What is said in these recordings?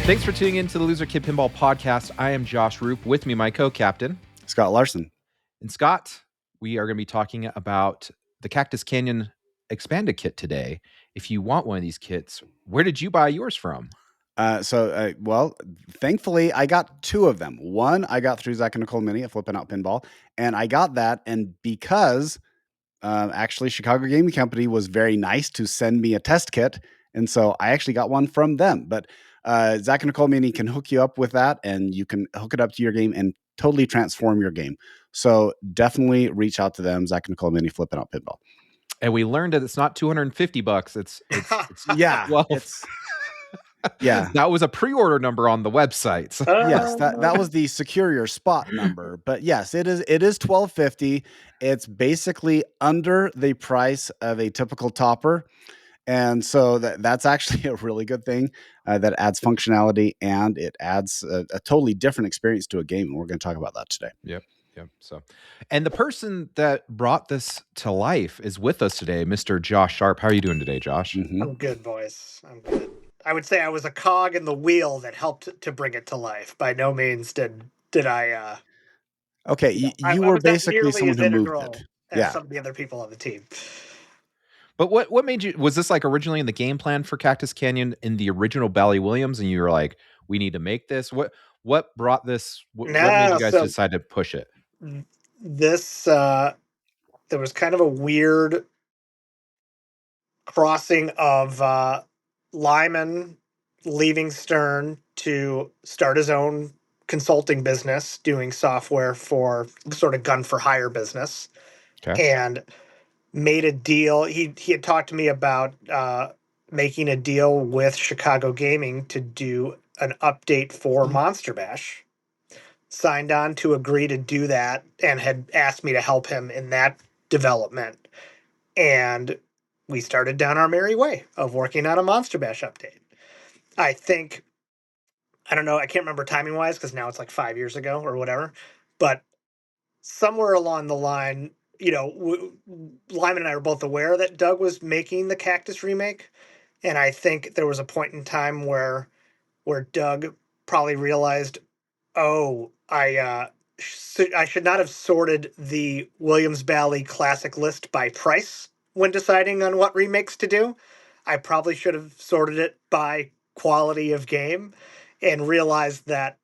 Thanks for tuning in to the Loser Kid Pinball Podcast. I am Josh Roop. With me, my co-captain, Scott Larson. And Scott, we are going to be talking about the Cactus Canyon Expanded Kit today. If you want one of these kits, where did you buy yours from? Well, thankfully, I got two of them. One, I got through Zach and Nicole Mini at Flippin' Out Pinball, and I got that, and because actually Chicago Gaming Company was very nice to send me a test kit, and so I actually got one from them. But Zach and Nicole Mini can hook you up with that, and you can hook it up to your game and totally transform your game. So definitely reach out to them, Zach and Nicole Mini, Flippin' Out Pinball. And we learned that it's not $250. It's yeah, 12. Yeah, that was a pre-order number on the website. So. Yes, that was the secure your spot number. But yes, it is $12.50. It's basically under the price of a typical topper, and so that's actually a really good thing. That adds functionality and it adds a totally different experience to a game. And we're going to talk about that today. Yep. So, and the person that brought this to life is with us today, Mr. Josh Sharp. How are you doing today, Josh? Mm-hmm. I'm good, boys. I'm good. I would say I was a cog in the wheel that helped to bring it to life. By no means did I. Okay, you were basically someone who moved it. Yeah, some of the other people on the team. But what made you? Was this like originally in the game plan for Cactus Canyon in the original Bally Williams, and you were like, "We need to make this"? What brought this? What made you guys decide to push it? This there was kind of a weird crossing of Lyman leaving Stern to start his own consulting business, doing software for sort of gun for hire business, and made a deal. He had talked to me about making a deal with Chicago Gaming to do an update for Monster Bash. Signed on to agree to do that and had asked me to help him in that development. And we started down our merry way of working on a Monster Bash update. I don't know, I can't remember timing wise because now it's like 5 years ago or whatever, but somewhere along the line, Lyman and I were both aware that Doug was making the Cactus remake. And I think there was a point in time where Doug probably realized, I should not have sorted the Williams Bally classic list by price when deciding on what remakes to do. I probably should have sorted it by quality of game and realized that,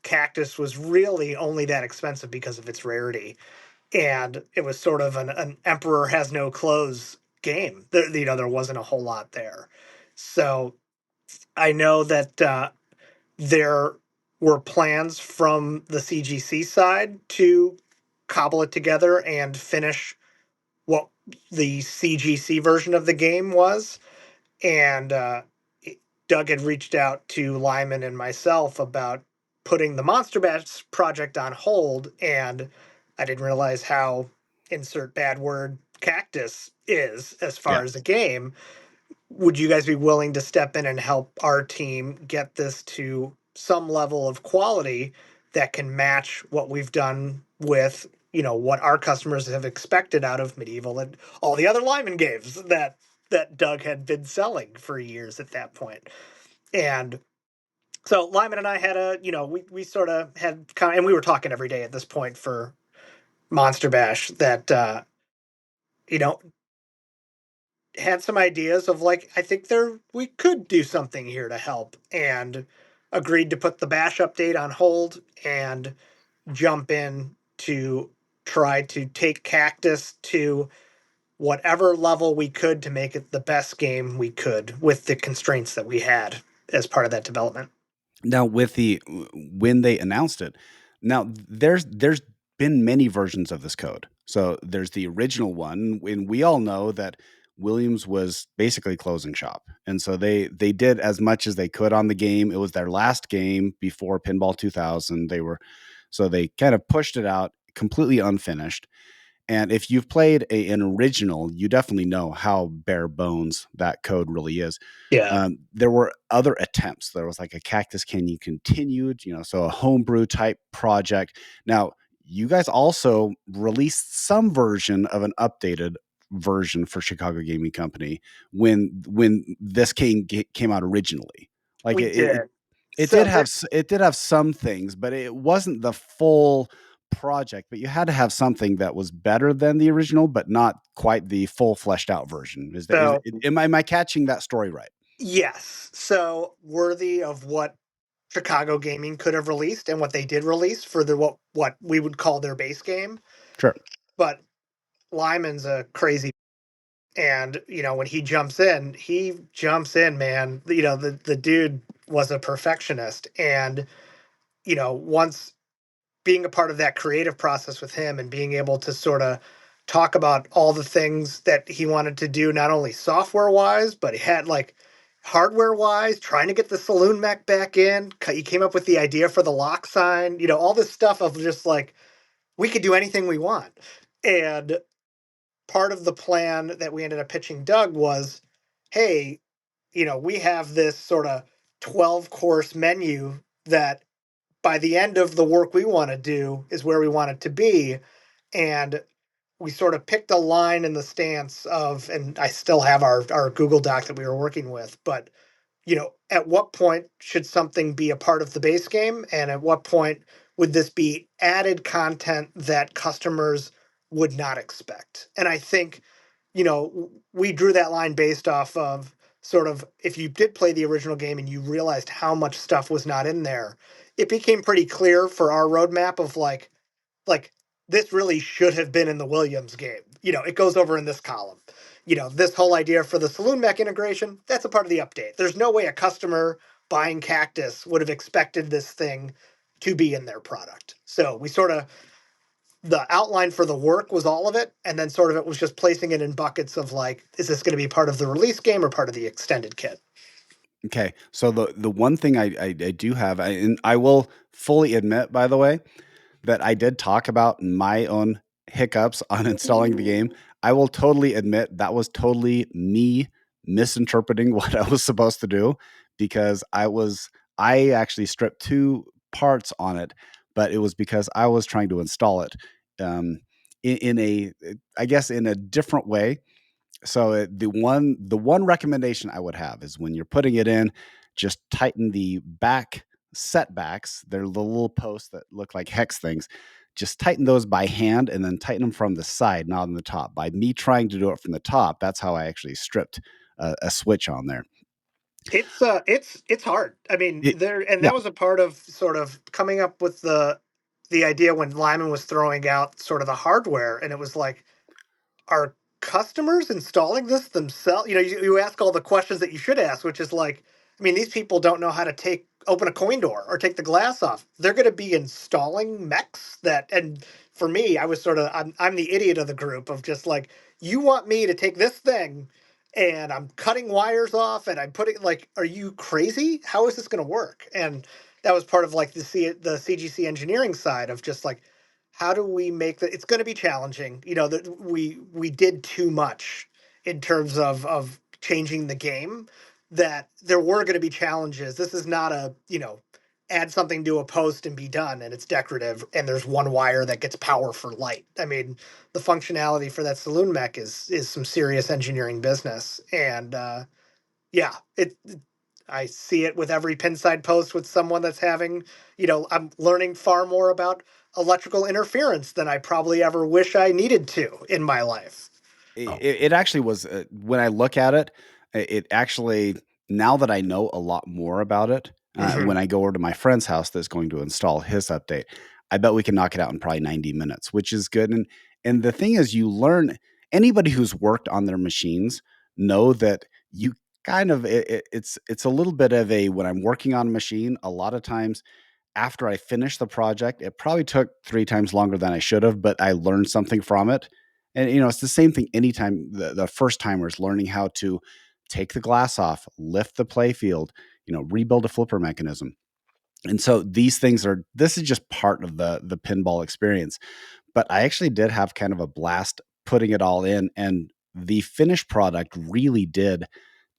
Cactus was really only that expensive because of its rarity. And it was sort of an Emperor Has No Clothes game. There wasn't a whole lot there. So I know that there were plans from the CGC side to cobble it together and finish what the CGC version of the game was. And Doug had reached out to Lyman and myself about putting the Monster Bash project on hold, and I didn't realize how, insert bad word, Cactus is as far as a game. Would you guys be willing to step in and help our team get this to some level of quality that can match what we've done with, what our customers have expected out of Medieval and all the other Lyman games that Doug had been selling for years at that point? And so Lyman and I had we sort of had and we were talking every day at this point for Monster Bash that, had some ideas of I think we could do something here to help, and agreed to put the Bash update on hold and jump in to try to take Cactus to whatever level we could to make it the best game we could with the constraints that we had as part of that development. Now, when they announced it, now there's been many versions of this code. So there's the original one, and we all know that Williams was basically closing shop. And so they did as much as they could on the game. It was their last game before Pinball 2000. So they kind of pushed it out completely unfinished. And if you've played an original, you definitely know how bare bones that code really is. Yeah. There were other attempts. There was like a Cactus Canyon continued, so a homebrew type project. Now, you guys also released some version of an updated version for Chicago Gaming Company when this came out originally. Like We did. it So did have some things, but it wasn't the full project. But you had to have something that was better than the original, but not quite the full fleshed out version. so Am I catching that story right? yes, so worthy of what Chicago gaming could have released and what they did release for the what we would call their base game. Sure. But Lyman's a crazy, and when he jumps in, man. The dude was a perfectionist, and once being a part of that creative process with him and being able to sort of talk about all the things that he wanted to do, not only software wise, but he had like hardware wise, trying to get the saloon mech back in. He came up with the idea for the lock sign, all this stuff of just like, we could do anything we want. And part of the plan that we ended up pitching Doug was, hey, we have this sort of 12-course menu that by the end of the work we want to do is where we want it to be. And we sort of picked a line in the stance of, and I still have our Google Doc that we were working with, but at what point should something be a part of the base game? And at what point would this be added content that customers would not expect? And I think, we drew that line based off of sort of, if you did play the original game and you realized how much stuff was not in there, it became pretty clear for our roadmap of like this really should have been in the Williams game. It goes over in this column. This whole idea for the saloon mech integration, that's a part of the update. There's no way a customer buying Cactus would have expected this thing to be in their product. So we sort of, the outline for the work was all of it, and then sort of it was just placing it in buckets of like, is this going to be part of the release game or part of the extended kit? Okay, so the one thing I do have, and I will fully admit, by the way, that I did talk about my own hiccups on installing the game. I will totally admit that was totally me misinterpreting what I was supposed to do, because I actually stripped two parts on it, but it was because I was trying to install it um, in a, I guess, in a different way. So the one recommendation I would have is when you're putting it in, just tighten the back setbacks. They're the little posts that look like hex things. Just tighten those by hand and then tighten them from the side, not on the top. By me trying to do it from the top, that's how I actually stripped a switch on there. It's hard. I mean, Yeah. that was a part of sort of coming up with the idea when Lyman was throwing out sort of the hardware, and it was like, are customers installing this themselves? You ask all the questions that you should ask, which is like, I mean, these people don't know how to open a coin door or take the glass off. They're going to be installing mechs and for me, I was sort of, I'm the idiot of the group of just like, you want me to take this thing and I'm cutting wires off and I'm putting, like, are you crazy? How is this going to work? And that was part of like the CGC engineering side of just like, how do we make that? It's going to be challenging. That we did too much in terms of changing the game. That there were going to be challenges. This is not a add something to a post and be done, and it's decorative. And there's one wire that gets power for light. I mean, the functionality for that saloon mech is some serious engineering business. And yeah, I see it with every pinside post with someone that's having, I'm learning far more about electrical interference than I probably ever wish I needed to in my life. It actually was, when I look at it, it actually, now that I know a lot more about it, when I go over to my friend's house that's going to install his update, I bet we can knock it out in probably 90 minutes, which is good. And the thing is, you learn, anybody who's worked on their machines know that you kind of, it's a little bit of a, when I'm working on a machine, a lot of times after I finish the project, it probably took 3 times longer than I should have, but I learned something from it. And it's the same thing anytime the first timers learning how to take the glass off, lift the play field, rebuild a flipper mechanism. And so this is just part of the pinball experience. But I actually did have kind of a blast putting it all in, and the finished product really did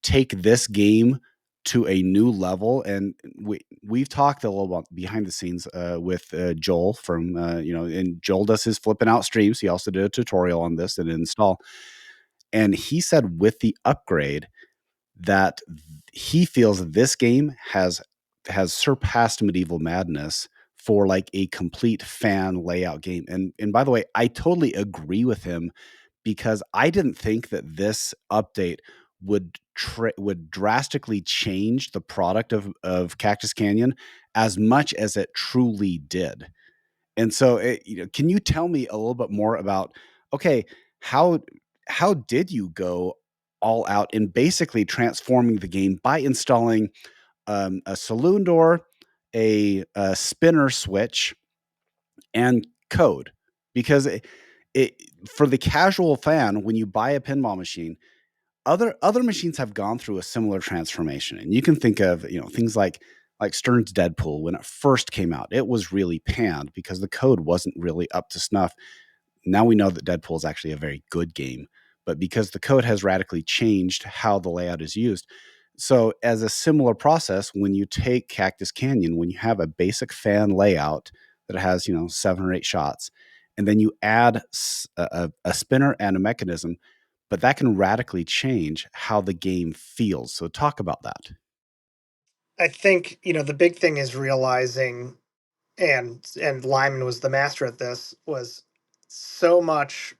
take this game to a new level. And we've talked a little about behind the scenes with Joel from and Joel does his flipping out streams. He also did a tutorial on this and install. And he said with the upgrade, that he feels this game has surpassed Medieval Madness for like a complete fan layout game. And by the way, I totally agree with him, because I didn't think that this update would drastically change the product of Cactus Canyon as much as it truly did. And so, can you tell me a little bit more about, okay, how did you go all out in basically transforming the game by installing a saloon door, a spinner switch, and code? Because it for the casual fan, when you buy a pinball machine, other machines have gone through a similar transformation, and you can think of things like Stern's Deadpool. When it first came out, it was really panned because the code wasn't really up to snuff. Now we know that Deadpool is actually a very good game, but because the code has radically changed how the layout is used. So as a similar process, when you take Cactus Canyon, when you have a basic fan layout that has 7 or 8 shots, and then you add a spinner and a mechanism, but that can radically change how the game feels. So talk about that. I think, the big thing is realizing, and Lyman was the master at this, was so much,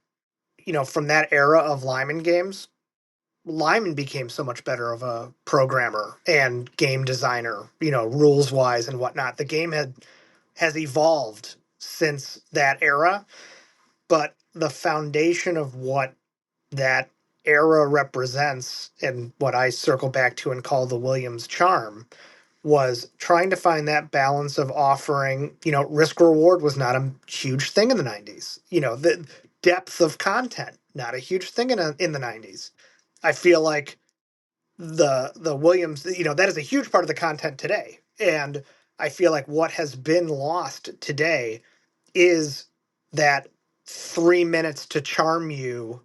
from that era of Lyman games, Lyman became so much better of a programmer and game designer, rules wise and whatnot. The game has evolved since that era, but the foundation of what that era represents, and what I circle back to and call the Williams charm, was trying to find that balance of offering, risk reward was not a huge thing in the 90s. The depth of content, not a huge thing in the 90s. I feel like the Williams, that is a huge part of the content today. And I feel like what has been lost today is that 3 minutes to charm you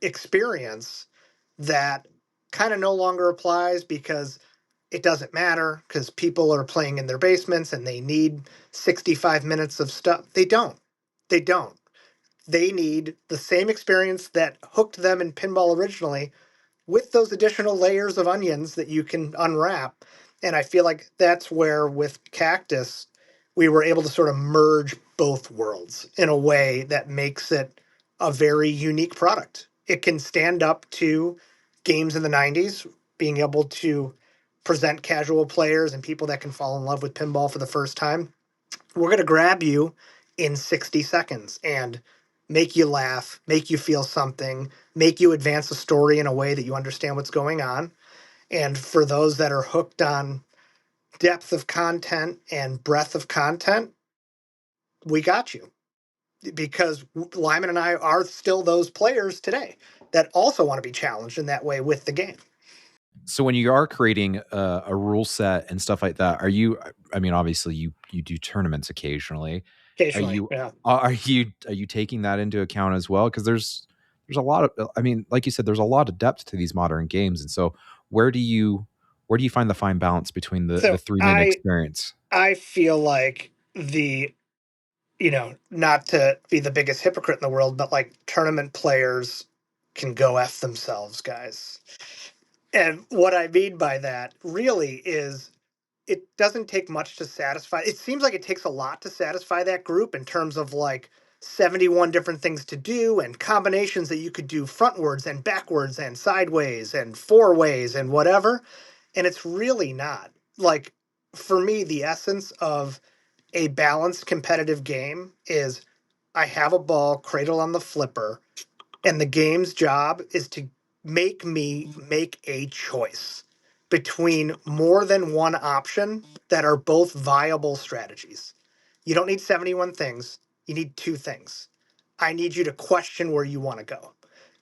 experience that kind of no longer applies, because it doesn't matter, because people are playing in their basements and they need 65 minutes of stuff. They don't. They don't. They need the same experience that hooked them in pinball originally, with those additional layers of onions that you can unwrap. And I feel like that's where, with Cactus, we were able to sort of merge both worlds in a way that makes it a very unique product. It can stand up to games in the 90s, being able to present casual players and people that can fall in love with pinball for the first time. We're going to grab you in 60 seconds and make you laugh, make you feel something, make you advance the story in a way that you understand what's going on. And for those that are hooked on depth of content and breadth of content, we got you. Because Lyman and I are still those players today that also want to be challenged in that way with the game. So when you are creating a rule set and stuff like that, are you? I mean, obviously you do tournaments occasionally. Occasionally, yeah. Are you taking that into account as well? Because there's a lot of, I mean, like you said, there's a lot of depth to these modern games, and so where do you find the fine balance between the 3-minute experience? I feel like not to be the biggest hypocrite in the world, but like, tournament players can go F themselves, guys. And what I mean by that really is, it doesn't take much to satisfy. It seems like it takes a lot to satisfy that group, in terms of like 71 different things to do and combinations that you could do frontwards and backwards and sideways and four ways and whatever. And it's really not. Like, for me, the essence of a balanced competitive game is, I have a ball cradled on the flipper, and the game's job is to make me make a choice between more than one option that are both viable strategies. You don't need 71 things, you need 2 things. I need you to question where you want to go.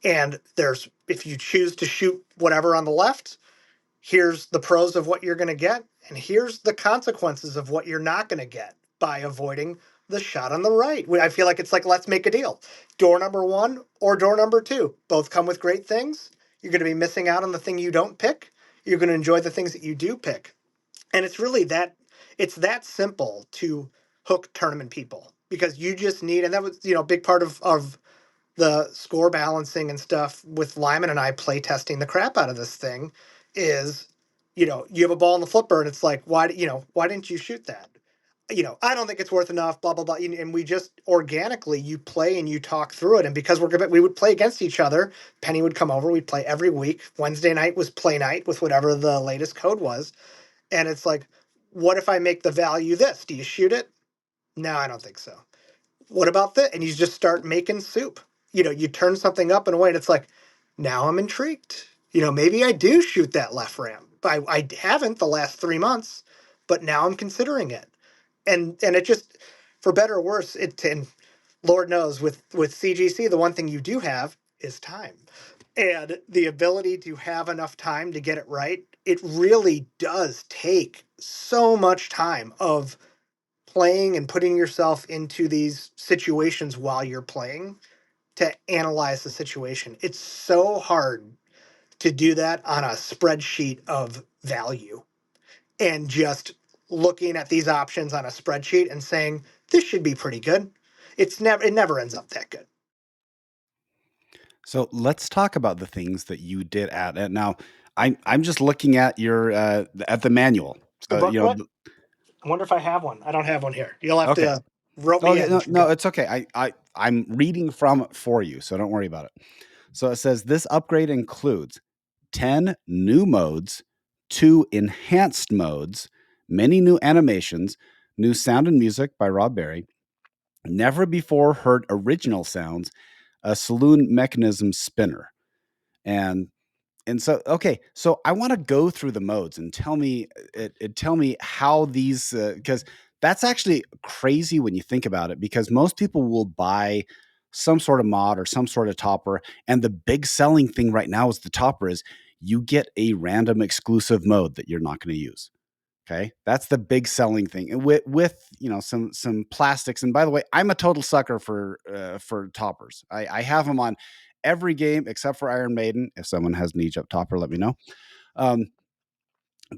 And if you choose to shoot whatever on the left, here's the pros of what you're going to get, and here's the consequences of what you're not going to get by avoiding the shot on the right. I feel like it's like, let's make a deal. Door number 1 or door number 2, both come with great things. You're going to be missing out on the thing you don't pick. You're going to enjoy the things that you do pick. And it's really it's that simple to hook tournament people, because you just need, and that was, a big part of the score balancing and stuff with Lyman and I play testing the crap out of this thing, is, you have a ball in the flipper and it's like, why didn't you shoot that? I don't think it's worth enough, blah, blah, blah. And we just organically, you play and you talk through it. And because we would play against each other, Penny would come over. We'd play every week. Wednesday night was play night with whatever the latest code was. And it's like, what if I make the value this? Do you shoot it? No, I don't think so. What about this? And you just start making soup. You turn something up in a way and it's like, now I'm intrigued. Maybe I do shoot that left ram. I haven't the last 3 months, but now I'm considering it. And it just, for better or worse, and Lord knows with CGC, the one thing you do have is time. And the ability to have enough time to get it right, it really does take so much time of playing and putting yourself into these situations while you're playing to analyze the situation. It's so hard to do that on a spreadsheet of value and just looking at these options on a spreadsheet and saying, this should be pretty good. It never ends up that good. So let's talk about the things that you did add. And now I'm just looking at your at the manual. The booklet? I wonder if I have one. I don't have one here. You'll have to rope me in. No, it's okay. I'm reading from it for you, so don't worry about it. So it says this upgrade includes 10 new modes, 2 enhanced modes, many new animations, new sound and music by Rob Berry, never before heard original sounds, a saloon mechanism spinner. And so, okay, so I want to go through the modes and tell me how these, because that's actually crazy when you think about it, because most people will buy some sort of mod or some sort of topper. And the big selling thing right now is the topper is you get a random exclusive mode that you're not going to use. Okay. That's the big selling thing. And with some plastics. And by the way, I'm a total sucker for toppers. I have them on every game except for Iron Maiden. If someone has an Egypt topper, let me know.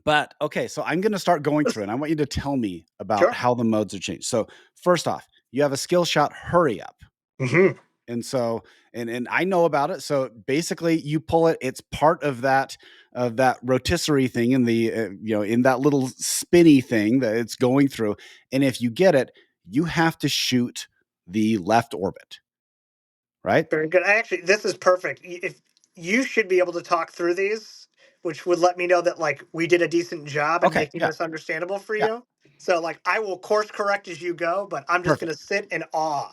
But okay, so I'm going to start going through and I want you to tell me about how the modes are changed. So first off, you have a skill shot hurry up. Mm-hmm. And so, and I know about it. So basically you pull it, it's part of that rotisserie thing in the, in that little spinny thing that it's going through. And if you get it, you have to shoot the left orbit. Right? Very good. This is perfect. If you should be able to talk through these, which would let me know that like we did a decent job at making this understandable for you. So like I will course correct as you go, but I'm just going to sit in awe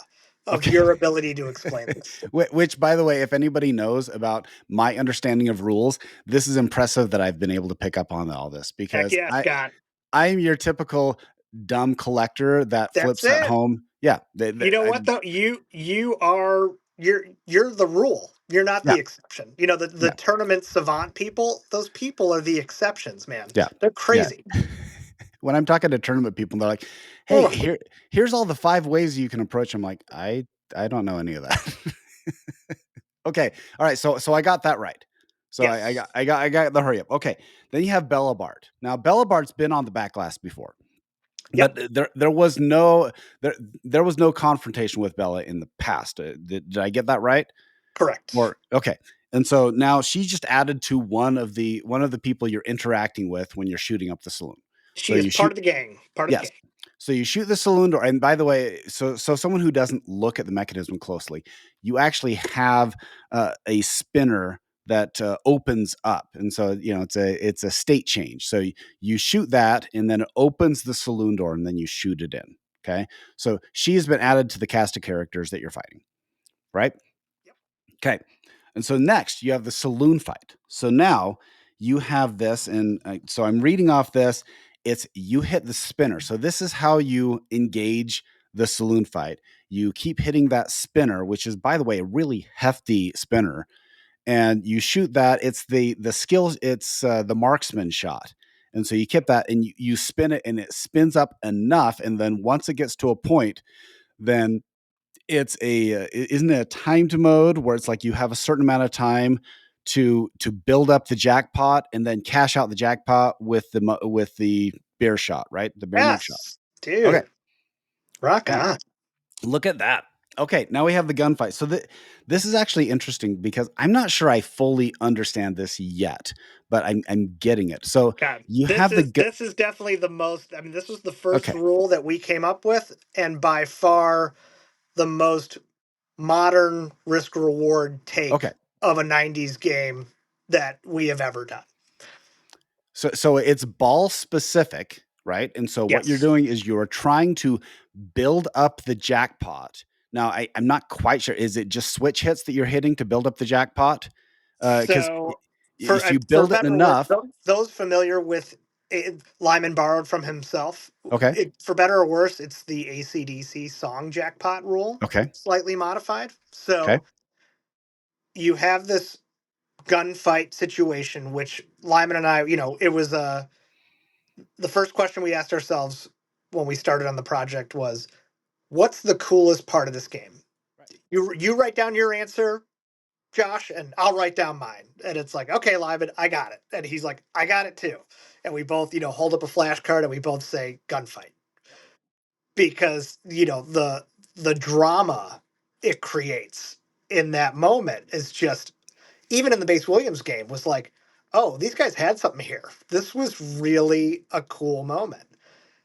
of your ability to explain this. Which, by the way, if anybody knows about my understanding of rules, this is impressive that I've been able to pick up on all this because I'm your typical dumb collector that flips at home. Yeah. You know what though? You are you're the rule. You're not the exception. The tournament savant people, those people are the exceptions, man. Yeah. They're crazy. Yeah. When I'm talking to tournament people, they're like, hey, here's all the 5 ways you can approach. I'm like, I don't know any of that. Okay. All right. So I got that right. So yes. I got the hurry up. Okay. Then you have Bella Bart. Now Bella Bart's been on the backlash before. Yep. But there was no confrontation with Bella in the past. Did I get that right? Correct. Okay. And so now she's just added to one of the people you're interacting with when you're shooting up the saloon. She is part of the gang. Part of the gang. So you shoot the saloon door. And by the way, so someone who doesn't look at the mechanism closely, you actually have a spinner that opens up. And so, it's a state change. So you shoot that and then it opens the saloon door and then you shoot it in. Okay. So she has been added to the cast of characters that you're fighting. Right. Yep. Okay. And so next you have the saloon fight. So now you have this. And so I'm reading off this. It's you hit the spinner. So this is how you engage the saloon fight. You keep hitting that spinner, which is, by the way, a really hefty spinner. And you shoot that. It's the skills. It's the marksman shot. And so you keep that and you spin it and it spins up enough. And then once it gets to a point, then it's isn't it a timed mode where it's like you have a certain amount of time to build up the jackpot and then cash out the jackpot with the bear shot, right? The bear shot. Dude. Okay. Rock on. Look at that. Okay, now we have the gunfight. So this is actually interesting because I'm not sure I fully understand this yet, but I'm getting it. So God, you this have the is this is definitely the most. I mean, this was the first okay, rule that we came up with, and by far the most modern risk reward take okay. of a '90s game that we have ever done. So it's ball specific, right? And so what you're Yes. doing is you're trying to build up the jackpot. Now I'm not quite sure. Is it just switch hits that you're hitting to build up the jackpot? Because So, if you for build it better or worse, enough, those familiar with it, Lyman borrowed from himself. okay, For better or worse, it's the AC/DC song jackpot rule, okay, slightly modified. okay, So you have this gunfight situation, which Lyman and I, it was the first question we asked ourselves when we started on the project was, "What's the coolest part of this game?" right. You write down your answer, Josh, and I'll write down mine. And it's like, okay, Lyman, I got it. And he's like, I got it too. And we both, hold up a flashcard and we both say gunfight. Because, the drama it creates in that moment is just, even in the base Williams game, was like, oh, these guys had something here. This was really a cool moment.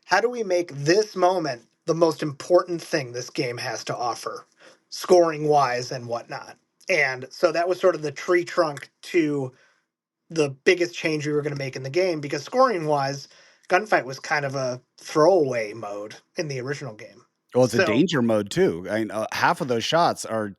How do we make this moment the most important thing this game has to offer, scoring wise and whatnot? And so that was sort of the tree trunk to the biggest change we were going to make in the game, because scoring wise, gunfight was kind of a throwaway mode in the original game. Well, it's a So danger mode too. I mean, half of those shots are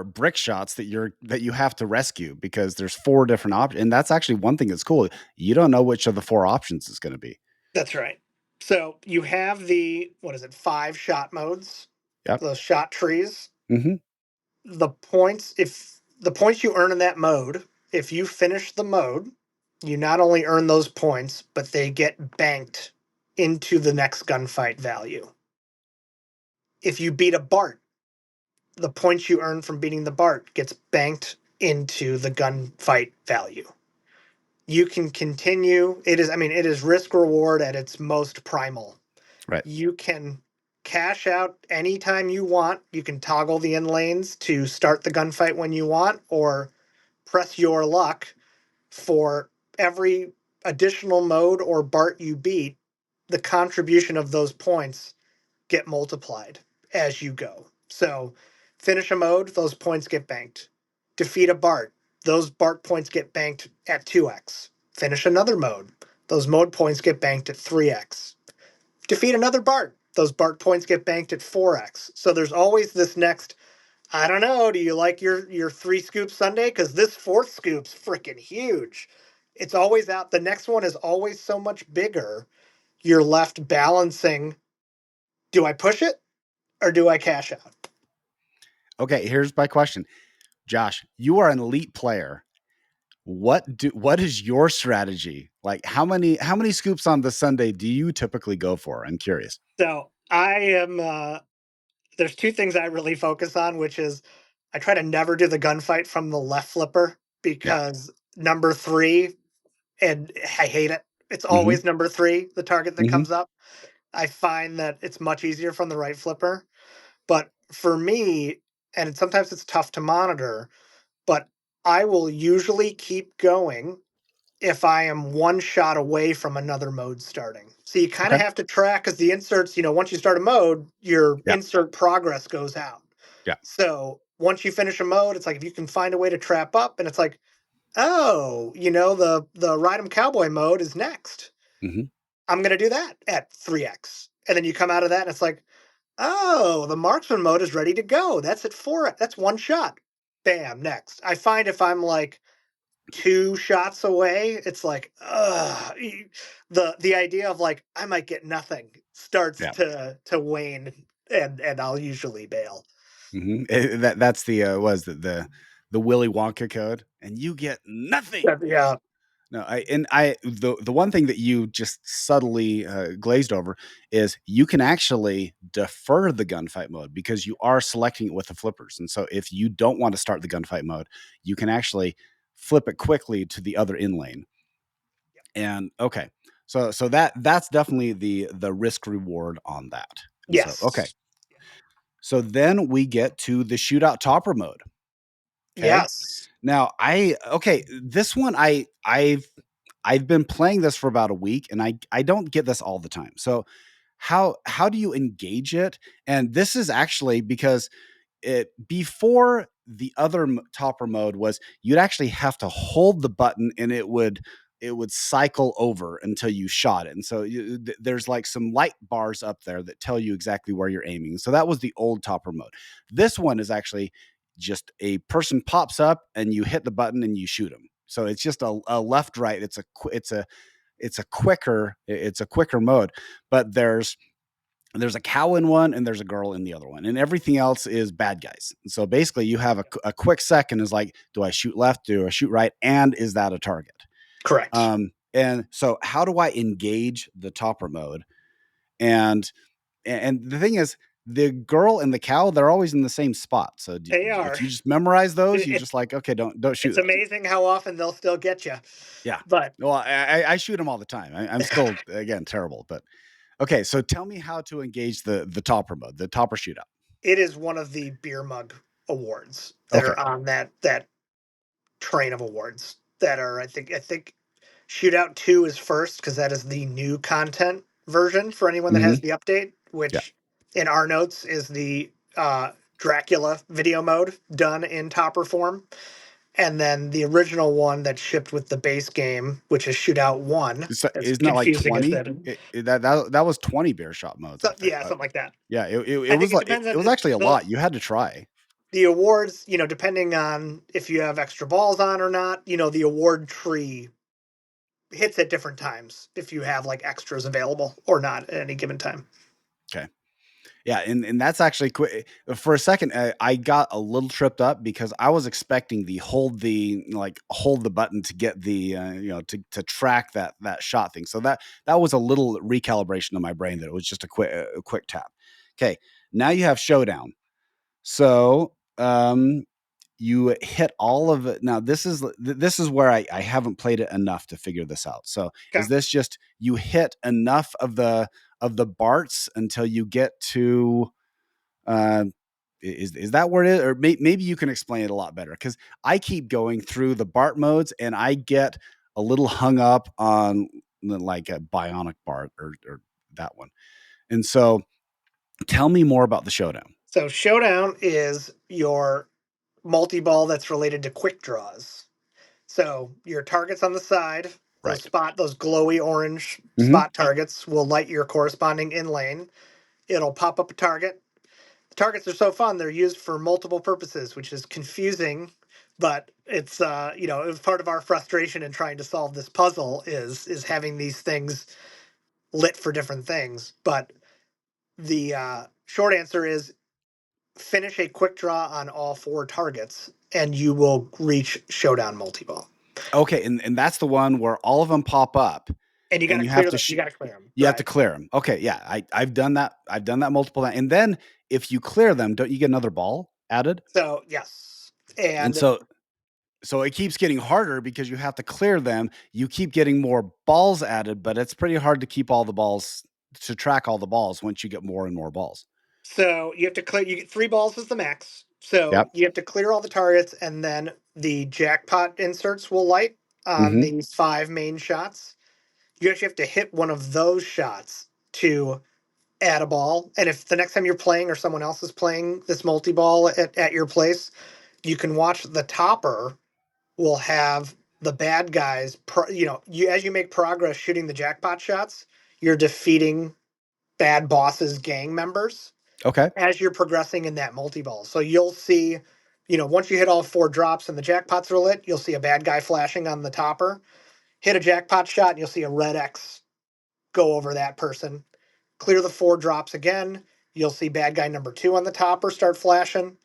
brick shots that you have to rescue because there's 4 different options, and that's actually one thing that's cool. You don't know which of the 4 options is going to be. that's right. So you have the, what is it, 5 shot modes, Yep. those shot trees. Mm-hmm. If the points you earn in that mode, if you finish the mode, you not only earn those points, but they get banked into the next gunfight value. If you beat a Bart, the points you earn from beating the Bart gets banked into the gunfight value. You can continue. It is risk reward at its most primal. Right. You can cash out anytime you want. You can toggle the in lanes to start the gunfight when you want, or press your luck for every additional mode or Bart you beat. The contribution of those points get multiplied as you go. So finish a mode, those points get banked. Defeat a Bart, those Bart points get banked at 2x. Finish another mode, those mode points get banked at 3x. Defeat another Bart, those Bart points get banked at 4x. So there's always this next, I don't know, do you like your 3 scoop Sunday? Because this 4th scoop's freaking huge. It's always out. The next one is always so much bigger. You're left balancing, do I push it or do I cash out? Okay, here's my question. Josh, you are an elite player. What is your strategy? Like how many scoops on the Sunday do you typically go for? I'm curious. So I am. There's 2 things I really focus on, which is I try to never do the gunfight from the left flipper, Yeah. because number 3, and I hate it. It's Mm-hmm. always number 3, the target that Mm-hmm. comes up. I find that it's much easier from the right flipper. But for me, and sometimes it's tough to monitor, but I will usually keep going if I am 1 shot away from another mode starting. So you kind of Okay. have to track, because the inserts, once you start a mode, your Yeah. insert progress goes out. Yeah. So once you finish a mode, it's like if you can find a way to trap up, and it's like, oh, the Ride 'em Cowboy mode is next. Mm-hmm. I'm gonna do that at 3x. And then you come out of that and it's like, oh, the marksman mode is ready to go. That's at 4x. That's 1 shot. Bam, next. I find if I'm like 2 shots away, it's like, the idea of like I might get nothing starts Yeah. to wane, and I'll usually bail. Mm-hmm. That's the was the Willy Wonka code, and you get nothing. Yeah. No, the one thing that you just subtly glazed over is you can actually defer the gunfight mode because you are selecting it with the flippers. And so if you don't want to start the gunfight mode, you can actually flip it quickly to the other in lane. And okay, so that's definitely the risk reward on that. And so okay, Yes. So then we get to the shootout topper mode. Okay. Yes. Now this one I've been playing this for about a week, and I don't get this all the time. So how do you engage it? And this is actually because before the other topper mode was you'd actually have to hold the button and it would cycle over until you shot it. And so there's like some light bars up there that tell you exactly where you're aiming. So that was the old topper mode. This one is actually just a person pops up and you hit the button and you shoot them. So it's just a left right. It's a quicker mode, but there's a cow in one and there's a girl in the other one, and everything else is bad guys. So basically you have a quick second is like, do I shoot left? Do I shoot right? And is that a target? Correct. And so how do I engage the topper mode? And the thing is, the girl and the cow, they're always in the same spot. So if you just memorize those, you're just like, okay, don't shoot. It's amazing how often they'll still get you. Yeah. But well, I shoot them all the time. I'm still, again, terrible, but okay. So tell me how to engage the topper mode, the topper shootout. It is one of the beer mug awards that are on that train of awards that are, I think Shootout 2 is first, because that is the new content version for anyone that has the update, which in our notes is the Dracula video mode done in topper form. And then the original one that shipped with the base game, which is Shootout 1. Isn't that like 20? That was 20 beer shot modes. Something like that. Yeah, it was like it was actually a lot. You had to try. The awards, depending on if you have extra balls on or not, the award tree hits at different times if you have like extras available or not at any given time. Okay. Yeah, and that's actually quick. For a second, I got a little tripped up because I was expecting the hold the button to get the to track that shot thing. So that was a little recalibration of my brain, that it was just a quick tap. Okay, now you have Showdown. So you hit all of it. Now this is where I haven't played it enough to figure this out. So is this just you hit enough of the Barts until you get to is that where it is? Or maybe you can explain it a lot better, because I keep going through the Bart modes and I get a little hung up on like a bionic Bart or that one. And so tell me more about the Showdown. So Showdown is your multi-ball that's related to quick draws. So your targets on the side, those glowy orange spot targets will light your corresponding in lane. It'll pop up a target. The targets are so fun, they're used for multiple purposes, which is confusing, but it's it was part of our frustration in trying to solve this puzzle is having these things lit for different things. But the short answer is finish a quick draw on all 4 targets and you will reach Showdown multi-ball. Okay, and that's the one where all of them pop up. And you got to clear them. You got to clear them. You have to clear them. Okay, yeah, I've done that. I've done that multiple times. And then if you clear them, don't you get another ball added? So yes, and so it keeps getting harder because you have to clear them. You keep getting more balls added, but it's pretty hard to keep all the balls, to track all the balls once you get more and more balls. So you have to clear. You get 3 balls as the max. So you have to clear all the targets, and then the jackpot inserts will light on the 5 main shots. You actually have to hit one of those shots to add a ball. And if the next time you're playing or someone else is playing this multi-ball at your place, you can watch the topper will have the bad guys, as you make progress shooting the jackpot shots, you're defeating bad bosses' gang members. Okay. As you're progressing in that multi-ball. So you'll see, once you hit all 4 drops and the jackpots are lit, you'll see a bad guy flashing on the topper. Hit a jackpot shot and you'll see a red X go over that person. Clear the 4 drops again. You'll see bad guy number 2 on the topper start flashing.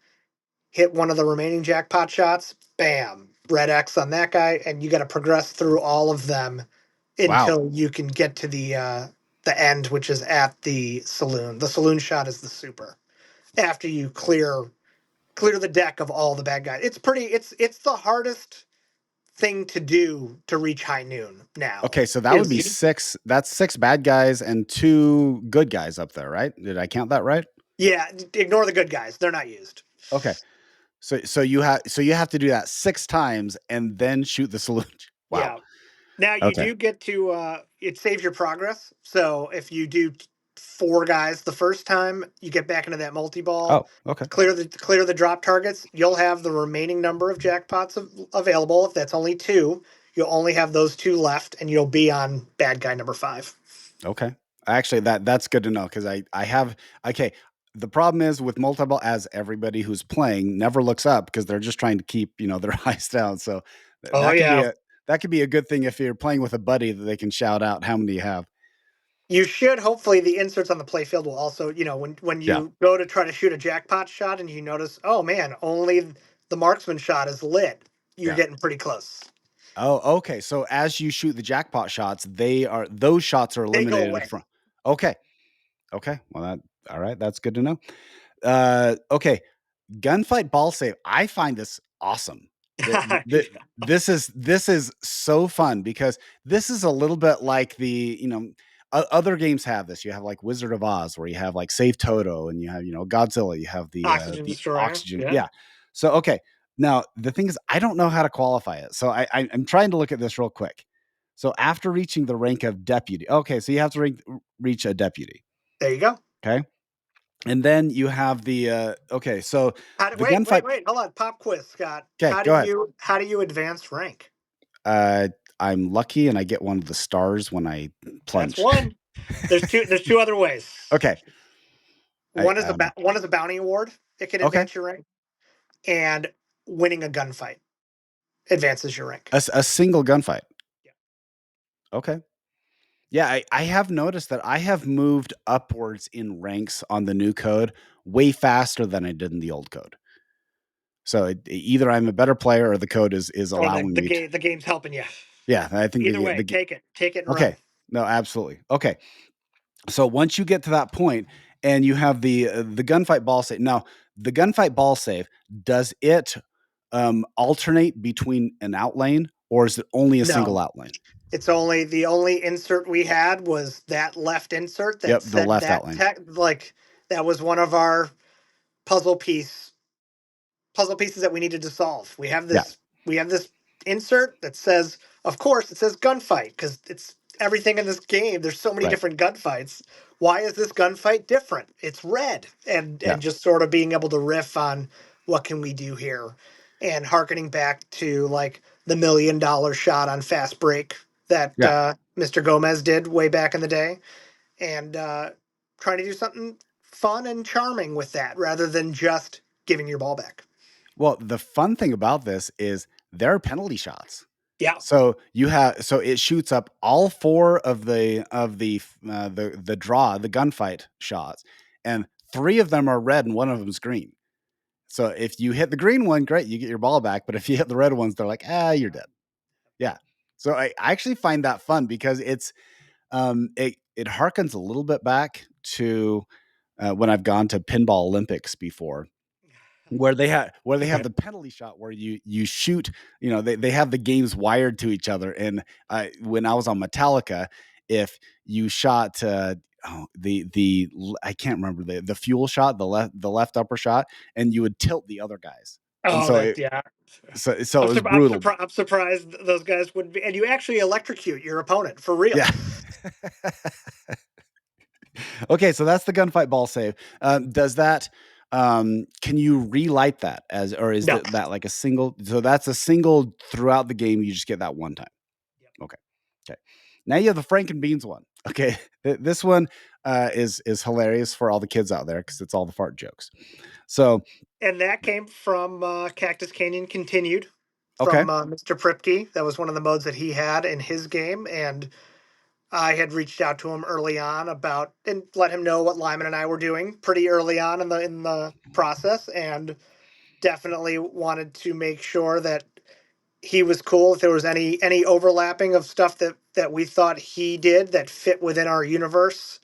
Hit one of the remaining jackpot shots. Bam. Red X on that guy. And you got to progress through all of them until you can get to the end, which is at the saloon. The saloon shot is the super. After you clear the deck of all the bad guys. It's the hardest thing to do to reach high noon now. Okay, so that would be 6. That's 6 bad guys and 2 good guys up there, right? Did I count that right? Yeah, ignore the good guys. They're not used. Okay. So you have to do that 6 times and then shoot the saloon. Wow. Yeah. Now you Okay. do get to it saves your progress. So if you do 4 guys the first time, you get back into that multi-ball. Oh, okay. Clear the drop targets. You'll have the remaining number of jackpots available. If that's only 2, you'll only have those 2 left, and you'll be on bad guy number 5. Okay. Actually, that's good to know because I have okay. The problem is with multi-ball, as everybody who's playing never looks up because they're just trying to keep their eyes down. So that could be a good thing if you're playing with a buddy that they can shout out how many you have. You should hopefully the inserts on the playfield will also, when you go to try to shoot a jackpot shot and you notice, oh man, only the marksman shot is lit. You're getting pretty close. Oh, okay. So as you shoot the jackpot shots, those shots are eliminated from. Okay. Well, all right. That's good to know. Okay. Gunfight ball save. I find this awesome. This is so fun because this is a little bit like the other games have this. You have like Wizard of Oz where you have like Save Toto, and you have Godzilla. You have the oxygen. Yeah. So okay. Now the thing is, I don't know how to qualify it, so I'm trying to look at this real quick. So after reaching the rank of deputy, okay, so you have to reach a deputy. There you go. Okay. And then you have the okay, so wait, hold on. Pop quiz, Scott. Okay, how do you advance rank? I'm lucky and I get one of the stars when I plunge. That's one. There's 2 other ways. Okay. One is a bounty award. It can advance your rank. And winning a gunfight advances your rank. A single gunfight. Yeah. Okay. Yeah, I have noticed that I have moved upwards in ranks on the new code way faster than I did in the old code. So either I'm a better player or the code is allowing me. The game's helping you. Yeah, I think either way, take it. And okay. Run. No, absolutely. Okay. So once you get to that point and you have the gunfight ball save. Now, the gunfight ball save, does it alternate between an outlane or is it only a single outlane? It's only the only insert we had was that left insert. That the left outline. That was one of our puzzle pieces that we needed to solve. We have this. We have this insert that says, of course, it says gunfight because it's everything in this game. There's so many different gunfights. Why is this gunfight different? It's red, and just sort of being able to riff on what can we do here, and hearkening back to like the $1 million shot on Fast Break that Mr. Gomez did way back in the day, and trying to do something fun and charming with that rather than just giving your ball back. Well, the fun thing about this is there are penalty shots. Yeah. So it shoots up all 4 of the gunfight shots, and 3 of them are red and 1 of them is green. So if you hit the green one, great, you get your ball back. But if you hit the red ones, they're like, you're dead. Yeah. So I actually find that fun because it's it harkens a little bit back to when I've gone to Pinball Olympics before, where they have the penalty shot where you shoot, they have the games wired to each other. And when I was on Metallica, if you shot the I can't remember the fuel shot, the left upper shot, and you would tilt the other guys. So it was brutal. I'm surprised those guys wouldn't be, and you actually electrocute your opponent for real. Yeah. Okay, so that's the gunfight ball save. Does that? Can you relight that that like a single? So that's a single throughout the game. You just get that one time. Yep. Okay. Now you have the Frank and Beans one. Okay, this one is hilarious for all the kids out there because it's all the fart jokes. So, and that came from Cactus Canyon Continued from Mr. Pripke. That was one of the modes that he had in his game, and I had reached out to him early on and let him know what Lyman and I were doing pretty early on in the process, and definitely wanted to make sure that he was cool if there was any overlapping of stuff that we thought he did that fit within our universe.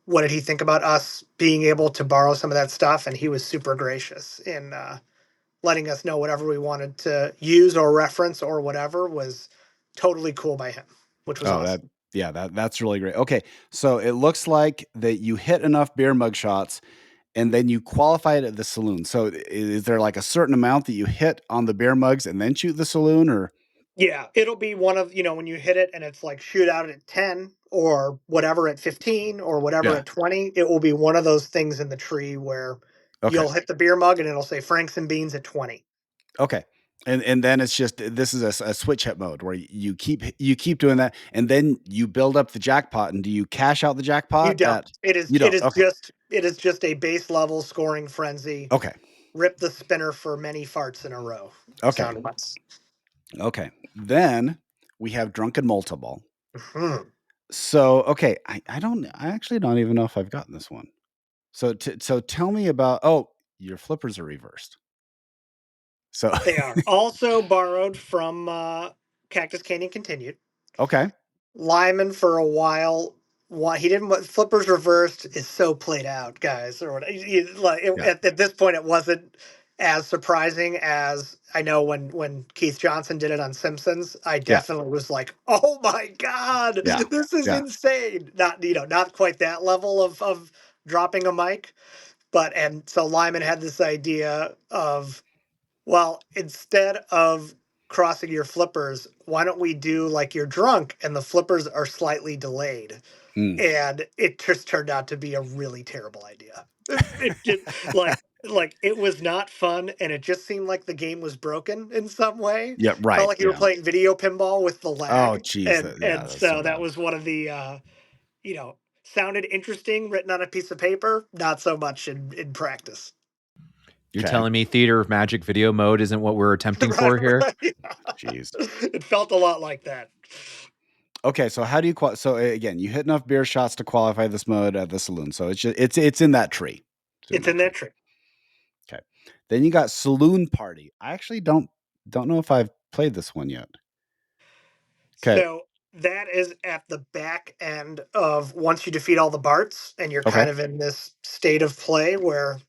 What did he think about us being able to borrow some of that stuff? And he was super gracious in letting us know whatever we wanted to use or reference or whatever was totally cool by him, which was awesome. That's really great. Okay, so it looks like that you hit enough beer mug shots and then you qualify it at the saloon. So is there like a certain amount that you hit on the beer mugs and then shoot the saloon, or? Yeah, it'll be one of, when you hit it and it's like shoot out at 10 or whatever at 15 or whatever Yeah. at 20, it will be one of those things in the tree where Okay. you'll hit the beer mug and it'll say Franks and Beans at 20. Okay. And then it's just, this is a switch hit mode where you keep doing that, and then you build up the jackpot. And do you cash out the jackpot? You don't. You don't. Okay. It is just a base level scoring frenzy. Okay. Rip the spinner for many farts in a row. Okay. Sound-wise. Okay. Then we have Drunken Multi-Ball. Mhm. So, okay, I actually don't even know if I've gotten this one. So tell me about, your flippers are reversed. So They are also borrowed from Cactus Canyon Continued. okay. Lyman for a while. Why he didn't? Flippers reversed is so played out, guys. Or at this point, it wasn't as surprising as I know when Keith Johnson did it on Simpsons. I definitely was like, "Oh my god, this is insane!" Not quite that level of dropping a mic, but and so Lyman had this idea of, well, instead of crossing your flippers, why don't we do like you're drunk and the flippers are slightly delayed? And it just turned out to be a really terrible idea. It just like it was not fun, and it just seemed like the game was broken in some way. Yeah, right. Felt like you were playing video pinball with the lag. Oh, geez. And so that was one of the sounded interesting written on a piece of paper, not so much in practice. You're telling me Theater of Magic video mode isn't what we're attempting for here? Yeah. Jeez. It felt a lot like that. Okay, so how do you so again, you hit enough beer shots to qualify this mode at the saloon. So it's in that tree. It's in that tree. Okay. Then you got Saloon Party. I actually don't know if I've played this one yet. Okay. So that is at the back end of once you defeat all the Barts, and you're kind of in this state of play where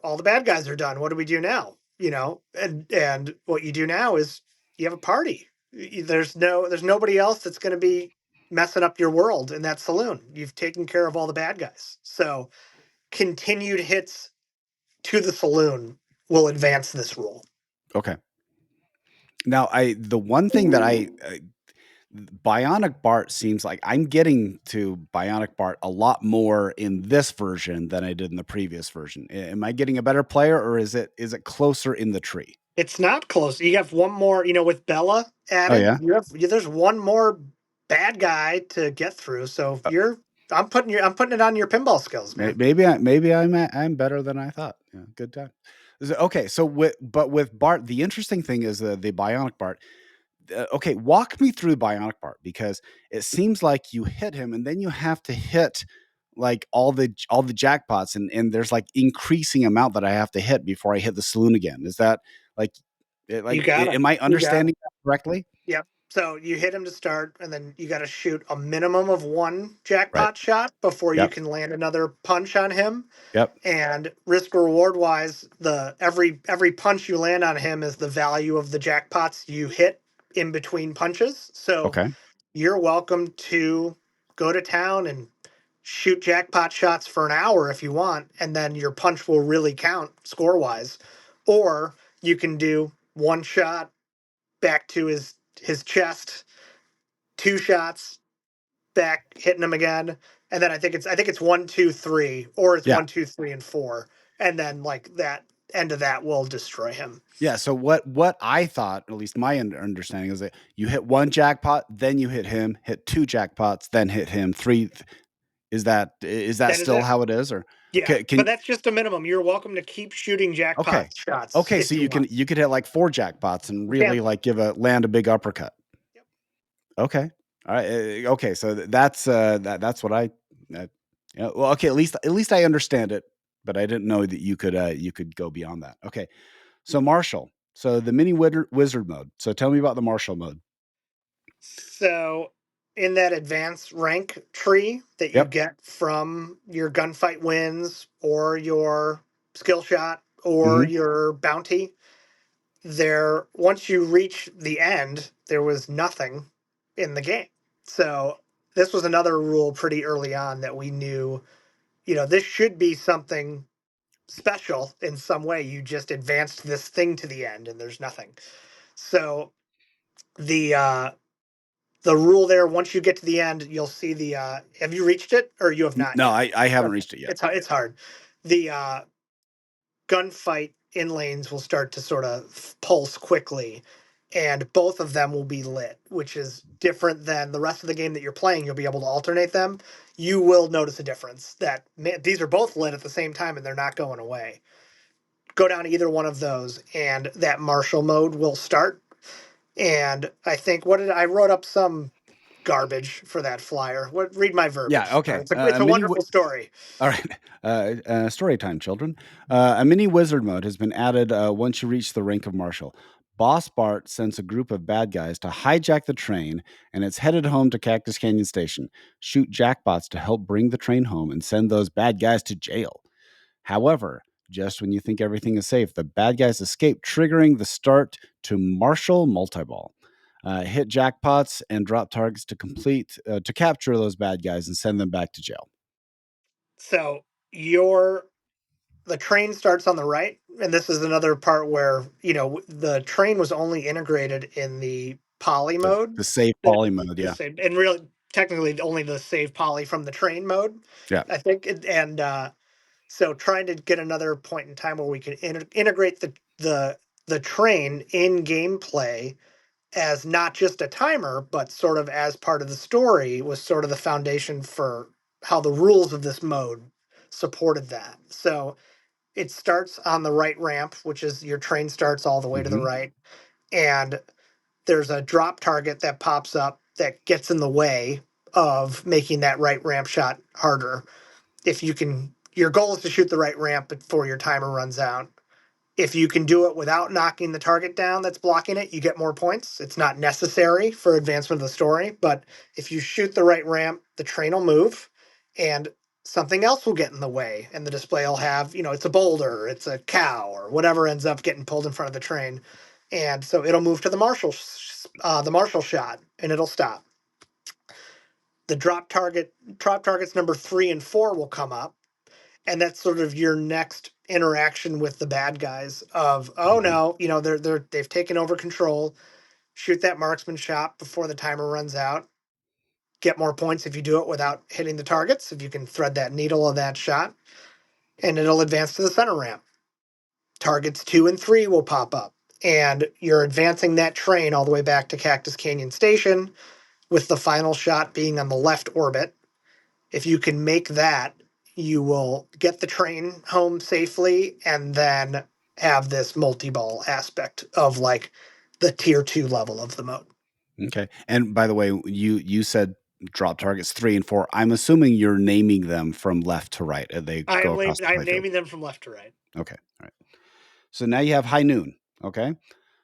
all the bad guys are done. What do we do now? And what you do now is you have a party. There's nobody else that's going to be messing up your world in that saloon. You've taken care of all the bad guys. So continued hits to the saloon will advance this rule. Okay. Now, the one thing that Bionic Bart seems like I'm getting to Bionic Bart a lot more in this version than I did in the previous version. Am I getting a better player, or is it closer in the tree? It's not close. You have one more, with Bella added. Oh, yeah? There's one more bad guy to get through. So I'm putting it on your pinball skills, man. Maybe I'm better than I thought. Yeah, good time. Okay, so with Bart, the interesting thing is the Bionic Bart. Okay, walk me through Bionic Bart, because it seems like you hit him and then you have to hit like all the jackpots, and there's like increasing amount that I have to hit before I hit the saloon again. Is that am I understanding that correctly? Yep. So you hit him to start, and then you got to shoot a minimum of one jackpot shot before you can land another punch on him. Yep. And risk reward wise, every punch you land on him is the value of the jackpots you hit in between punches. So you're welcome to go to town and shoot jackpot shots for an hour if you want, and then your punch will really count score wise. Or you can do one shot back to his chest, two shots back, hitting him again, and then I think it's 1, 2, 3, or it's 1, 2, 3, and 4, and then like that end of that will destroy him. Yeah. So what I thought, at least my understanding, is that you hit one jackpot, then you hit him, hit two jackpots, then hit him, three. Is that still how it is, or? Yeah, but that's just a minimum. You're welcome to keep shooting jackpot shots. Okay, so you could hit like 4 jackpots and really like land a big uppercut. Yep. Okay. All right. Okay. So that's what I. Well, okay. At least I understand it, but I didn't know that you could go beyond that. Okay. So Marshall. So the mini wizard mode. So tell me about the Marshall mode. So in that advanced rank tree that you get from your gunfight wins or your skill shot or your bounty, once you reach the end, there was nothing in the game. So this was another rule pretty early on that we knew, this should be something special in some way. You just advanced this thing to the end and there's nothing. So the rule there, once you get to the end, you'll see the have you reached it or you have not No, yet? I haven't reached it yet. It's hard. The gunfight in lanes will start to sort of pulse quickly, and both of them will be lit, which is different than the rest of the game that you're playing. You'll be able to alternate them. You will notice a difference that these are both lit at the same time and they're not going away. Go down to either one of those, and that martial mode will start. And I think I wrote up some garbage for that flyer. Read my verbiage. Yeah, okay. It's a wonderful story. All right. Story time, children. A mini wizard mode has been added once you reach the rank of Marshal. Boss Bart sends a group of bad guys to hijack the train, and it's headed home to Cactus Canyon Station. Shoot jackpots to help bring the train home and send those bad guys to jail. However, just when you think everything is safe, the bad guys escape, triggering the start to Marshal Multiball. Hit jackpots and drop targets to capture those bad guys and send them back to jail. So the train starts on the right, and this is another part where the train was only integrated in the poly mode, the save poly mode, yeah, and really technically only the save poly from the train mode, yeah. I think, so trying to get another point in time where we can integrate the train in gameplay as not just a timer, but sort of as part of the story was sort of the foundation for how the rules of this mode supported that. So it starts on the right ramp, which is your train starts all the way to the right. And there's a drop target that pops up that gets in the way of making that right ramp shot harder. Your goal is to shoot the right ramp before your timer runs out. If you can do it without knocking the target down that's blocking it, you get more points. It's not necessary for advancement of the story, but if you shoot the right ramp, the train will move and something else will get in the way. And the display will have, it's a boulder, it's a cow, or whatever ends up getting pulled in front of the train. And so it'll move to the marshal shot and it'll stop. The drop targets number 3 and 4 will come up. And that's sort of your next interaction with the bad guys of, no, they've taken over control. Shoot that marksman shot before the timer runs out. Get more points if you do it without hitting the targets, if you can thread that needle of that shot, and it'll advance to the center ramp. Targets 2 and 3 will pop up, and you're advancing that train all the way back to Cactus Canyon Station, with the final shot being on the left orbit. If you can make that, you will get the train home safely and then have this multi-ball aspect of like the tier 2 level of the mode. Okay. And by the way, you said drop targets 3 and 4. I'm assuming you're naming them from left to right. They go across the playfield. I'm naming them from left to right. Okay. All right. So now you have high noon. Okay.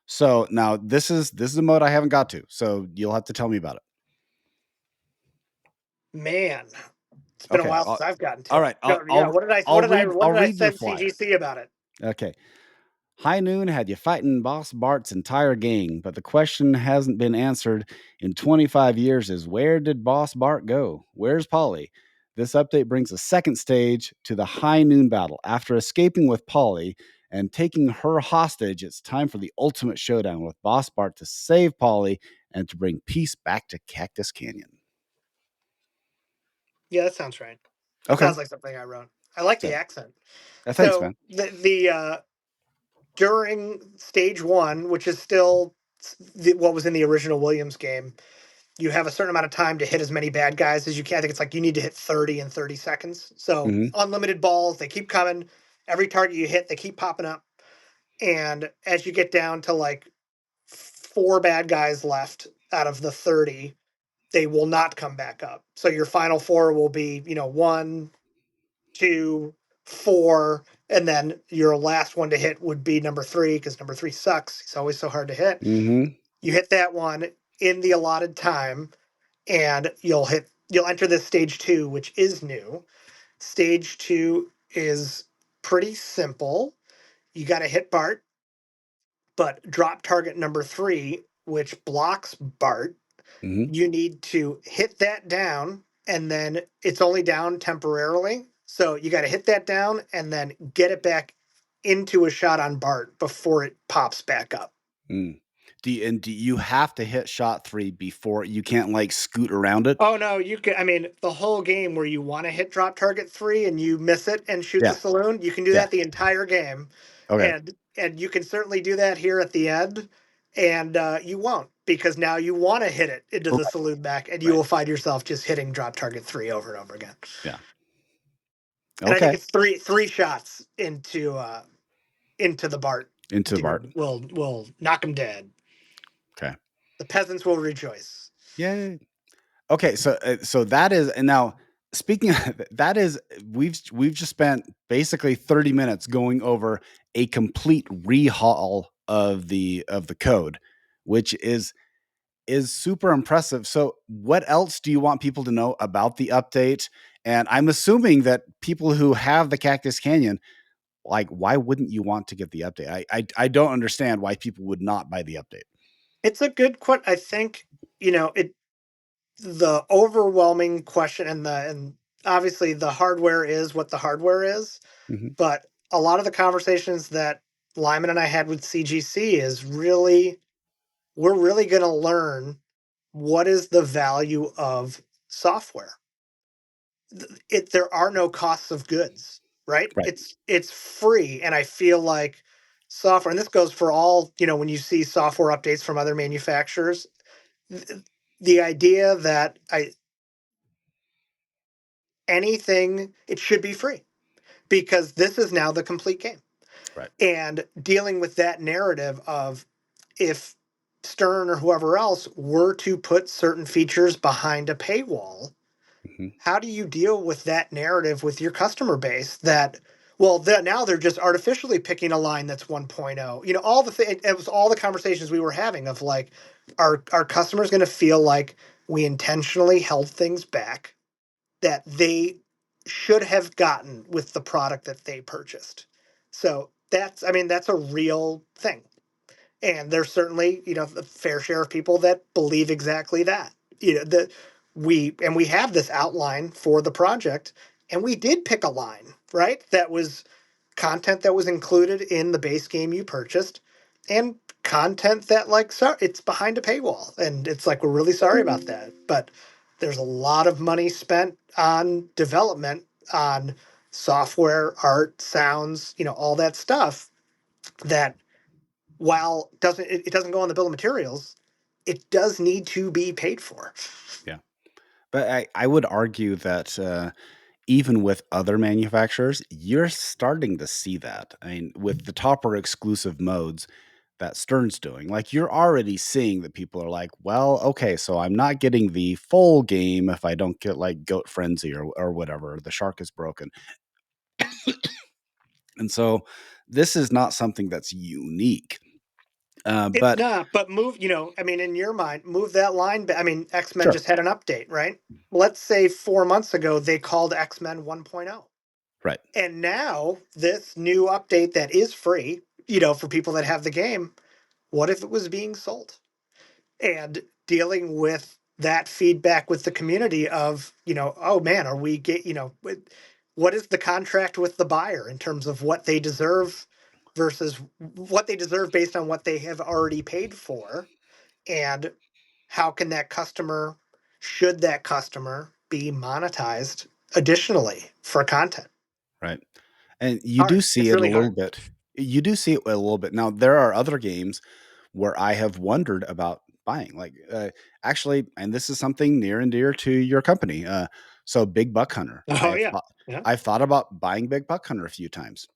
So now this is a mode I haven't got to. So you'll have to tell me about it. Man, it's been a while since I've gotten to. All right. What did I send CGC about it? Okay. High Noon had you fighting Boss Bart's entire gang, but the question hasn't been answered in 25 years is where did Boss Bart go? Where's Polly? This update brings a second stage to the High Noon battle. After escaping with Polly and taking her hostage, it's time for the ultimate showdown with Boss Bart to save Polly and to bring peace back to Cactus Canyon. Yeah, that sounds right. Okay. Sounds like something I wrote. I like the accent. Thanks, man. During stage 1, which is still what was in the original Williams game, you have a certain amount of time to hit as many bad guys as you can. I think it's like you need to hit 30 in 30 seconds. So unlimited balls, they keep coming. Every target you hit, they keep popping up. And as you get down to like 4 bad guys left out of the 30, they will not come back up. So your final 4 will be, 1, 2, 4, and then your last one to hit would be number 3 because number 3 sucks. He's always so hard to hit. You hit that one in the allotted time, and you'll enter this stage 2, which is new. Stage 2 is pretty simple. You got to hit Bart, but drop target number 3, which blocks Bart. You need to hit that down, and then it's only down temporarily. So you got to hit that down and then get it back into a shot on Bart before it pops back up. Do you have to hit shot 3 before you can't like scoot around it? Oh no, you can. I mean, the whole game where you want to hit drop target 3 and you miss it and shoot the saloon, you can do that the entire game. Okay. And you can certainly do that here at the end, and you won't, because now you want to hit it into the saloon back, and you will find yourself just hitting drop target 3 over and over again. Yeah. And I think it's three shots into the Bart. Into the Bart. Will knock him dead. Okay. The peasants will rejoice. Yay. Okay, so that is, and now speaking of that, is we've just spent basically 30 minutes going over a complete rehaul of the code, which is super impressive. So what else do you want people to know about the update? And I'm assuming that people who have the Cactus Canyon, like, why wouldn't you want to get the update? I don't understand why people would not buy the update. It's a good question. I think, the overwhelming question, and obviously the hardware is what the hardware is, but a lot of the conversations that Lyman and I had with CGC is we're really going to learn what is the value of software. There are no costs of goods, right? It's free, and I feel like software, and this goes for all, when you see software updates from other manufacturers, the idea that it should be free, because this is now the complete game. Right. And dealing with that narrative of, if Stern or whoever else were to put certain features behind a paywall, how do you deal with that narrative with your customer base that, well, now they're just artificially picking a line that's 1.0? All it was all the conversations we were having of like, our customers going to feel like we intentionally held things back that they should have gotten with the product that they purchased. So that's a real thing. And there's certainly, a fair share of people that believe exactly that. We have this outline for the project, and we did pick a line, right? That was content that was included in the base game you purchased, and content that, like, it's behind a paywall, and it's like, we're really sorry about that. But there's a lot of money spent on development, on software, art, sounds, all that stuff, that while it doesn't go on the bill of materials, it does need to be paid for. Yeah. But I would argue that even with other manufacturers, you're starting to see that. I mean, with the topper exclusive modes that Stern's doing, like, you're already seeing that people are like, well, okay, so I'm not getting the full game if I don't get like Goat Frenzy or whatever, the shark is broken. And so this is not something that's unique. It's not, but move, in your mind, move that line. X-Men just had an update, right? Let's say 4 months ago, they called X-Men 1.0. Right. And now this new update that is free, for people that have the game, what if it was being sold? And dealing with that feedback with the community of, oh man, what is the contract with the buyer in terms of what they deserve versus what they deserve based on what they have already paid for? And how can should that customer be monetized additionally for content? Right. And you do see it a little bit. You do see it a little bit. Now, there are other games where I have wondered about buying, like, actually, and this is something near and dear to your company. So Big Buck Hunter. I've thought about buying Big Buck Hunter a few times.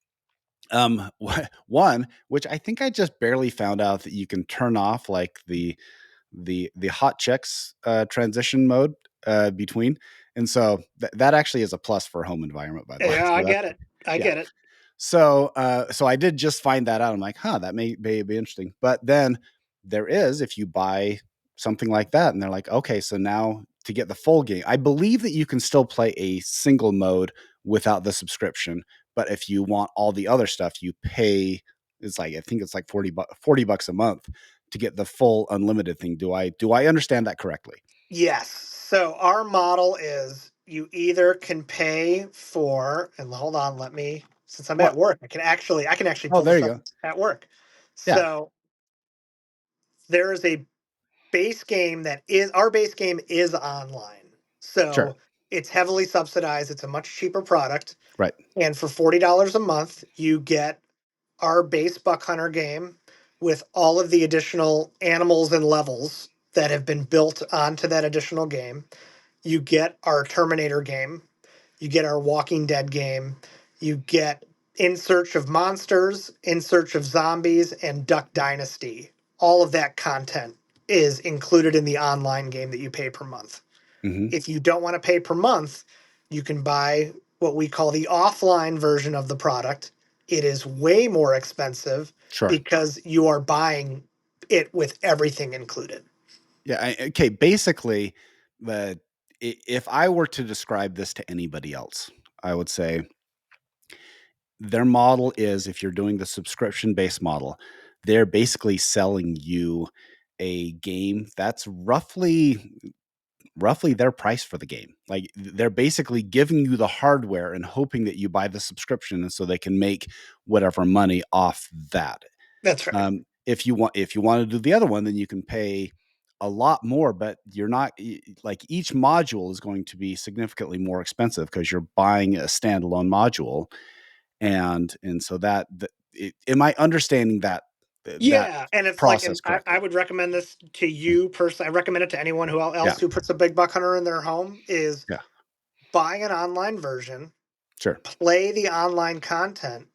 One, which I think I just barely found out, that you can turn off like the hot checks transition mode between. And so that actually is a plus for home environment, by the way. Yeah, I get it. I get it. So I did just find that out. I'm like, that may be interesting. But then there is, if you buy something like that, and they're like, okay, so now to get the full game, I believe that you can still play a single mode without the subscription. But if you want all the other stuff, you pay. I think it's like $40 a month to get the full unlimited thing. Do I understand that correctly? Yes. So our model is you either can pay for, and hold on, since I'm at work, I can actually Oh, pull there this you up go. at work. Yeah. So there is a base game our base game is online. Sure. So it's heavily subsidized. It's a much cheaper product. Right. And for $40 a month, you get our base Buck Hunter game with all of the additional animals and levels that have been built onto that additional game. You get our Terminator game. You get our Walking Dead game. You get In Search of Monsters, In Search of Zombies, and Duck Dynasty. All of that content is included in the online game that you pay per month. Mm-hmm. If you don't want to pay per month, you can buy what we call the offline version of the product. It is way more expensive because you are buying it with everything included. Yeah. Okay. Basically, if I were to describe this to anybody else, I would say their model is, if you're doing the subscription-based model, they're basically selling you a game that's roughly their price for the game. Like, they're basically giving you the hardware and hoping that you buy the subscription, and so they can make whatever money off that. That's right. If you want to do the other one, then you can pay a lot more, but you're not, like, each module is going to be significantly more expensive because you're buying a standalone module. And so am I understanding that Yeah, and it's like, and process I correctly? would recommend this to you personally. I recommend it to anyone else who puts a big Buck Hunter in their home, is Yeah. buy an online version, Sure. play the online content,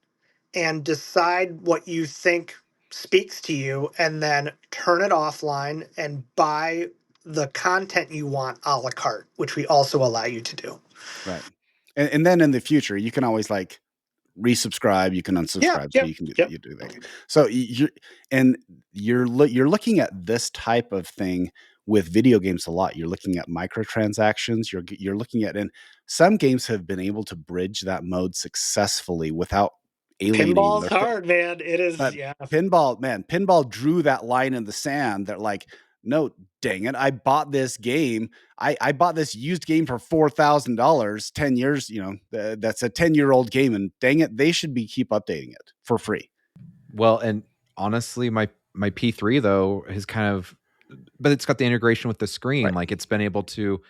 and decide what you think speaks to you, and then turn it offline and buy the content you want a la carte, which we also allow you to do. Right. And then in the future, you can always, like, resubscribe, you can unsubscribe, so you can do that. So you're looking at this type of thing with video games a lot. You're looking at microtransactions. You're looking at, and some games have been able to bridge that mode successfully without alienating Pinball's their hard, man. It is, but yeah. Pinball drew that line in the sand that, like, no, dang it, I bought this game. I bought this used game for $4,000, 10 years, that's a 10-year-old game, and dang it, they should keep updating it for free. Well, and honestly, my P3 though has kind of, but it's got the integration with the screen. Right. Like, it's been able to,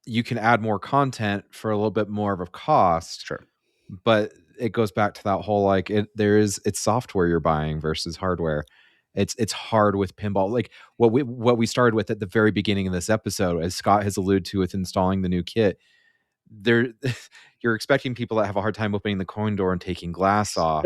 you can add more content for a little bit more of a cost. Sure. But it goes back to that whole, like, it's software you're buying versus hardware. It's hard with pinball. Like, what we started with at the very beginning of this episode, as Scott has alluded to with installing the new kit, there you're expecting people that have a hard time opening the coin door and taking glass off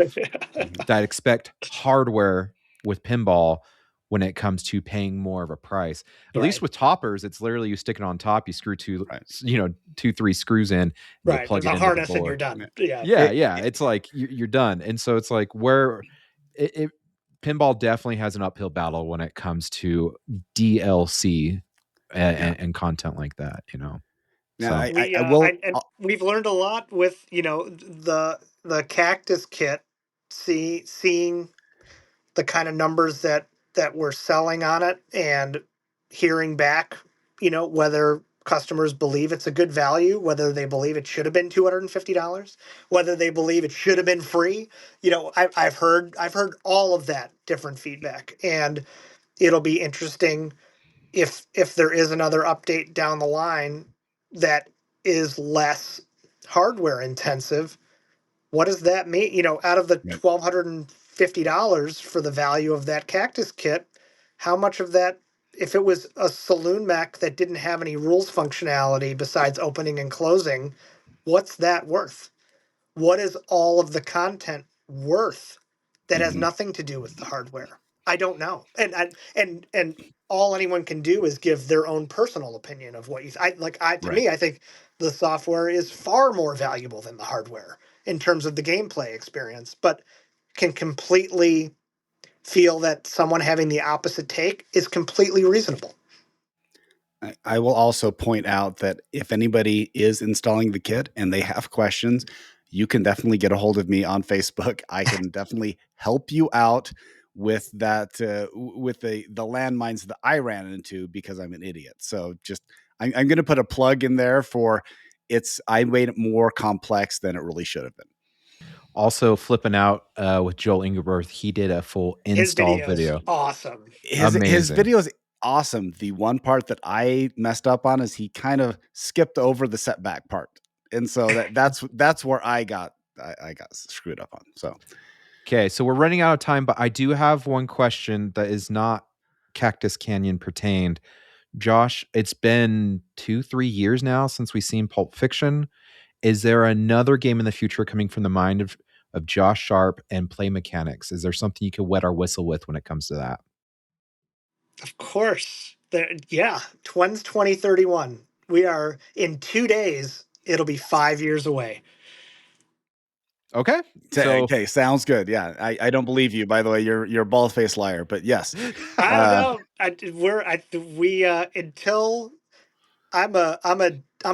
that expect hardware with pinball when it comes to paying more of a price. At least with toppers, it's literally you stick it on top, you screw 2-3 screws in, and you plug it into harness the and board. you're done. Yeah. It's like you're done. And so it's like, where pinball definitely has an uphill battle when it comes to DLC and content like that, Now, so we've learned a lot with the Cactus kit, seeing the kind of numbers that we're selling on it, and hearing back, whether customers believe it's a good value, whether they believe it should have been $250, whether they believe it should have been free. I've heard all of that different feedback, and it'll be interesting if there is another update down the line that is less hardware intensive. What does that mean? Out of the $1,250 for the value of that Cactus kit, how much of that, if it was a saloon mech that didn't have any rules functionality besides opening and closing, what's that worth? What is all of the content worth that has nothing to do with the hardware? I don't know. And all anyone can do is give their own personal opinion of what to me, I think the software is far more valuable than the hardware in terms of the gameplay experience, but can completely feel that someone having the opposite take is completely reasonable. I will also point out that if anybody is installing the kit and they have questions, you can definitely get a hold of me on Facebook. I can definitely help you out with that, with the landmines that I ran into because I'm an idiot. So I'm going to put a plug in there for I made it more complex than it really should have been. Also, flipping out with Joel Ingeberth, he did a full install video. Awesome. His video is awesome. The one part that I messed up on is he kind of skipped over the setback part, and so that's where I got screwed up on. So okay, so we're running out of time, but I do have one question that is not Cactus Canyon pertained. Josh, it's been 2-3 years now since we've seen Pulp Fiction. Is there another game in the future coming from the mind of Josh Sharp and play mechanics? Is there something you could wet our whistle with when it comes to that? Of course. Twins 2031. We are in 2 days. It'll be 5 years away. Okay. Okay, sounds good. Yeah, I don't believe you. By the way, you're a bald-faced liar. But yes, I don't know. Until I'm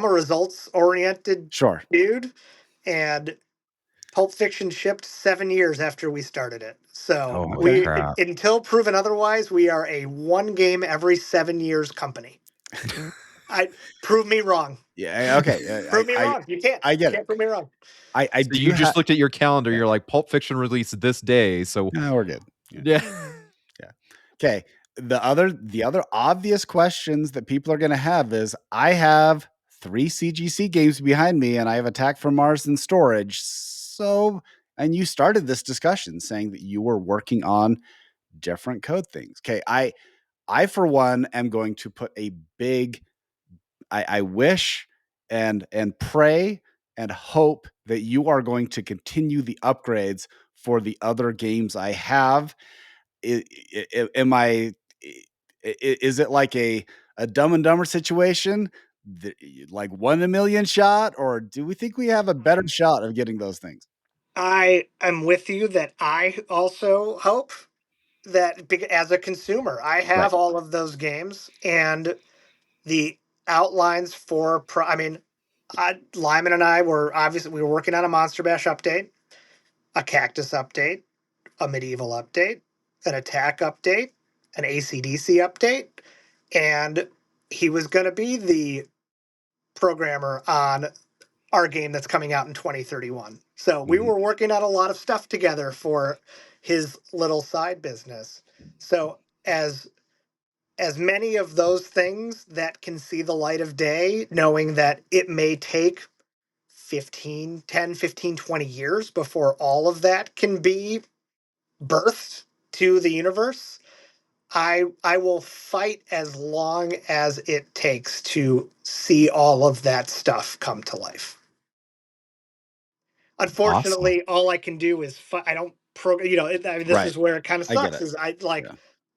a results oriented dude, and Pulp Fiction shipped 7 years after we started it. So until proven otherwise, we are a 1 game every 7 years company. Prove me wrong. Yeah. Okay. Prove me wrong. You can't. I get it. Prove me wrong. You just looked at your calendar. You're like, Pulp Fiction released this day. So we're good. Yeah. Yeah. Okay. The other obvious questions that people are going to have is, I have 3 CGC games behind me, and I have Attack from Mars in storage. So, and you started this discussion saying that you were working on different code things. Okay. I for one am going to put a big, I wish and pray and hope that you are going to continue the upgrades for the other games I have. Is it like a Dumb and Dumber situation, like 1 in a million shot, or do we think we have a better shot of getting those things? I am with you that I also hope that, as a consumer, I have all of those games, and the outlines for Lyman and I were working on a Monster Bash update, a Cactus update, a Medieval update, an Attack update, an AC/DC update, and he was going to be the programmer on our game that's coming out in 2031. So we were working on a lot of stuff together for his little side business. So as many of those things that can see the light of day, knowing that it may take 10, 15, 20 years before all of that can be birthed to the universe, I will fight as long as it takes to see all of that stuff come to life. Unfortunately, all I can do is I don't program. This is where it kind of sucks.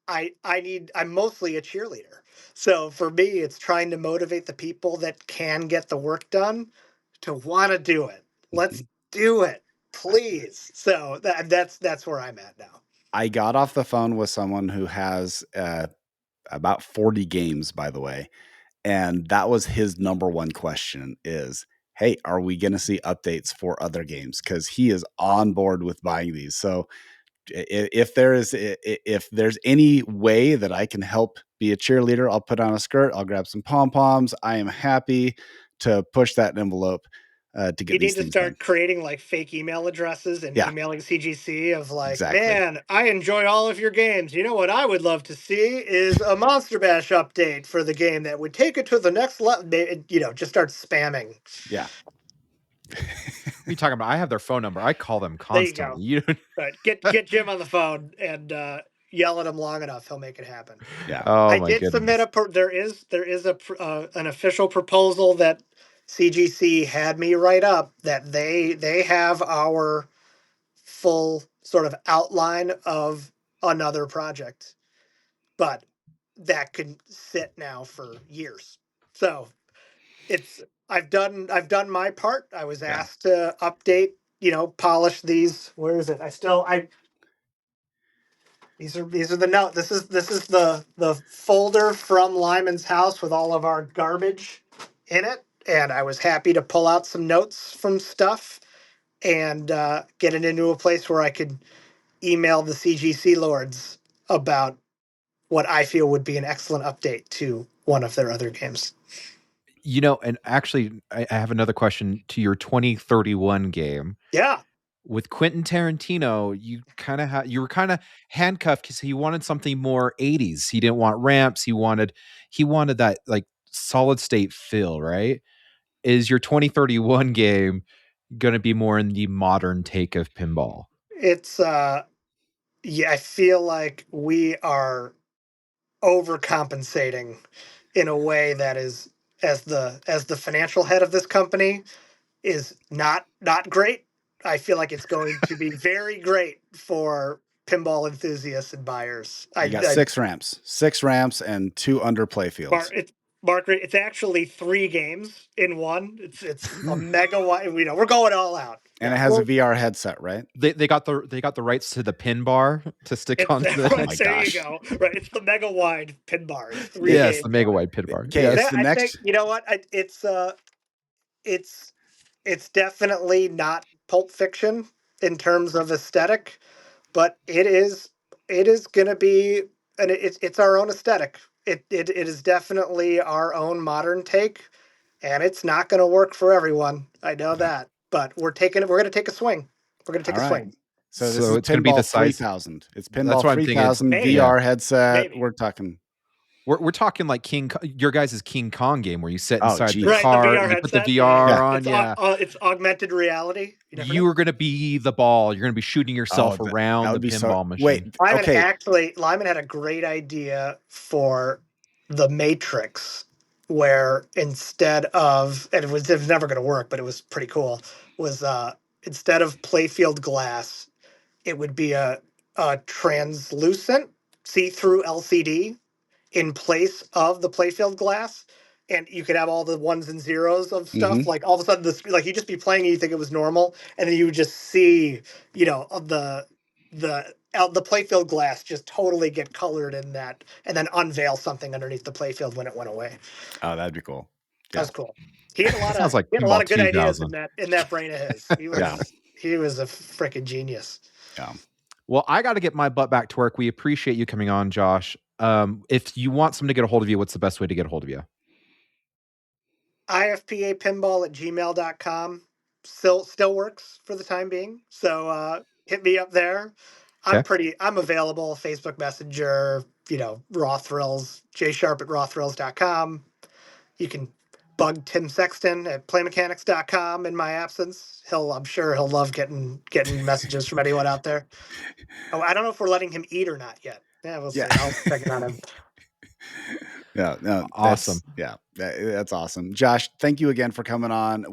I'm mostly a cheerleader. So for me, it's trying to motivate the people that can get the work done to want to do it. Let's do it, please. So that's where I'm at now. I got off the phone with someone who has about 40 games, by the way. And that was his number one question is, hey, are we going to see updates for other games? Because he is on board with buying these. So if there's any way that I can help be a cheerleader, I'll put on a skirt, I'll grab some pom-poms. I am happy to push that envelope to get these things. You need to start creating like fake email addresses and emailing CGC of like, man, I enjoy all of your games. You know what I would love to see is a Monster Bash update for the game that would take it to the next level. Just start spamming. Yeah. What are you talking about? I have their phone number. I call them constantly. Right. Get Jim on the phone and yell at him long enough, he'll make it happen. Yeah. I did submit there is an official proposal that CGC had me write up that they have our full sort of outline of another project, but that could sit now for years. So I've done my part. I was asked to update, polish these. Where is it? These are the notes. This is the folder from Lyman's house with all of our garbage in it, and I was happy to pull out some notes from stuff and get it into a place where I could email the CGC lords about what I feel would be an excellent update to one of their other games. And actually, I have another question to your 2031 game. Yeah. With Quentin Tarantino, you were kind of handcuffed because he wanted something more 80s. He didn't want ramps. He wanted that like solid state feel, right? Is your 2031 game going to be more in the modern take of pinball? It's I feel like we are overcompensating in a way that is, as the financial head of this company, is not great. I feel like it's going to be very great for pinball enthusiasts and buyers. You got 6 ramps and 2 underplay fields. Mark, it's actually 3 games in one. It's a mega wide. We're going all out, and it has a VR headset, right? They got the rights to the pin bar to stick on. Oh my gosh. You go. Right, it's the mega wide pin bar. Yes, the mega wide pin bar. Okay, yes. I think, you know what? It's definitely not Pulp Fiction in terms of aesthetic, but it is going to be, and it's our own aesthetic. It is definitely our own modern take, and it's not going to work for everyone. I know that, but we're going to take a swing. We're going to take a swing. So this is it's going to be the 3000. It's pinball 3000 VR headset. Maybe. We're talking. We're talking like your guys' King Kong game where you sit inside the car and you put the VR on. It's augmented reality. You were going to be the ball. You're going to be shooting yourself around the pinball machine. Wait, Lyman had a great idea for the Matrix, where instead of, and it was never going to work, but it was pretty cool, was instead of playfield glass, it would be a translucent see-through LCD in place of the playfield glass, and you could have all the ones and zeros of stuff. Mm-hmm. Like all of a sudden, you'd just be playing and you think it was normal, and then you would just see, the playfield glass just totally get colored in that, and then unveil something underneath the playfield when it went away. Oh, that'd be cool. Yeah. That's cool. He had a lot of good ideas in that brain of his. He was a freaking genius. Yeah. Well, I got to get my butt back to work. We appreciate you coming on, Josh. If you want someone to get a hold of you, what's the best way to get a hold of you? ifpapinball@gmail.com still works for the time being. So hit me up there. Okay. I'm available. Facebook Messenger, Raw Thrills, jsharp@rawthrills.com. You can bug Tim Sexton at playmechanics.com in my absence. I'm sure he'll love getting messages from anyone out there. Oh, I don't know if we're letting him eat or not yet. Yeah, we'll see. I'll check it on him. No, awesome. That's awesome. Josh, thank you again for coming on.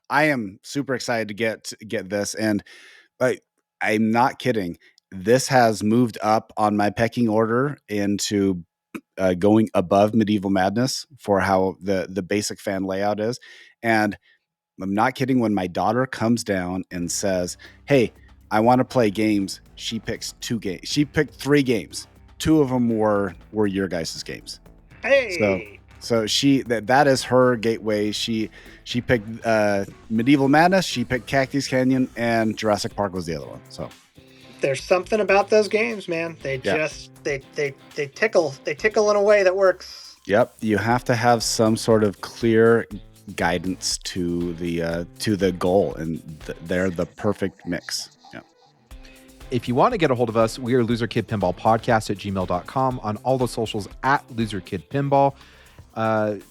I am super excited to get this, and I'm not kidding. This has moved up on my pecking order into going above Medieval Madness for how the basic fan layout is. And I'm not kidding. When my daughter comes down and says, "Hey, I want to play games," she picks 2 games. She picked 3 games. 2 of them were your guys' games. Hey. So that is her gateway. She picked Medieval Madness. She picked Cactus Canyon, and Jurassic Park was the other one. So there's something about those games, man. They just they tickle in a way that works. Yep, you have to have some sort of clear guidance to the goal, and they're the perfect mix. Yeah. If you want to get a hold of us, we are loserkidpinballpodcast@gmail.com, on all the socials @loserkidpinball.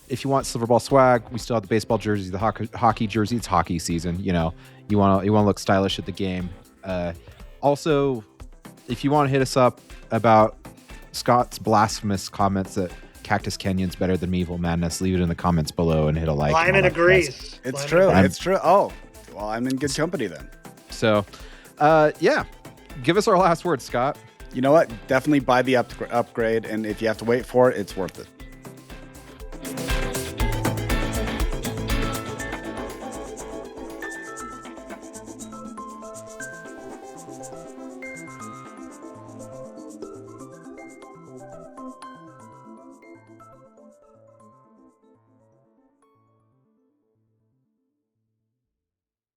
If you want silver ball swag, we still have the baseball jersey, the hockey jersey. It's hockey season. You want to look stylish at the game. Also, if you want to hit us up about Scott's blasphemous comments that Cactus Canyon's better than Medieval Madness, leave it in the comments below and hit a like. Lyman agrees. It's true. It's true. Oh, well, I'm in good company then. So, give us our last word, Scott. You know what? Definitely buy the upgrade, and if you have to wait for it, it's worth it.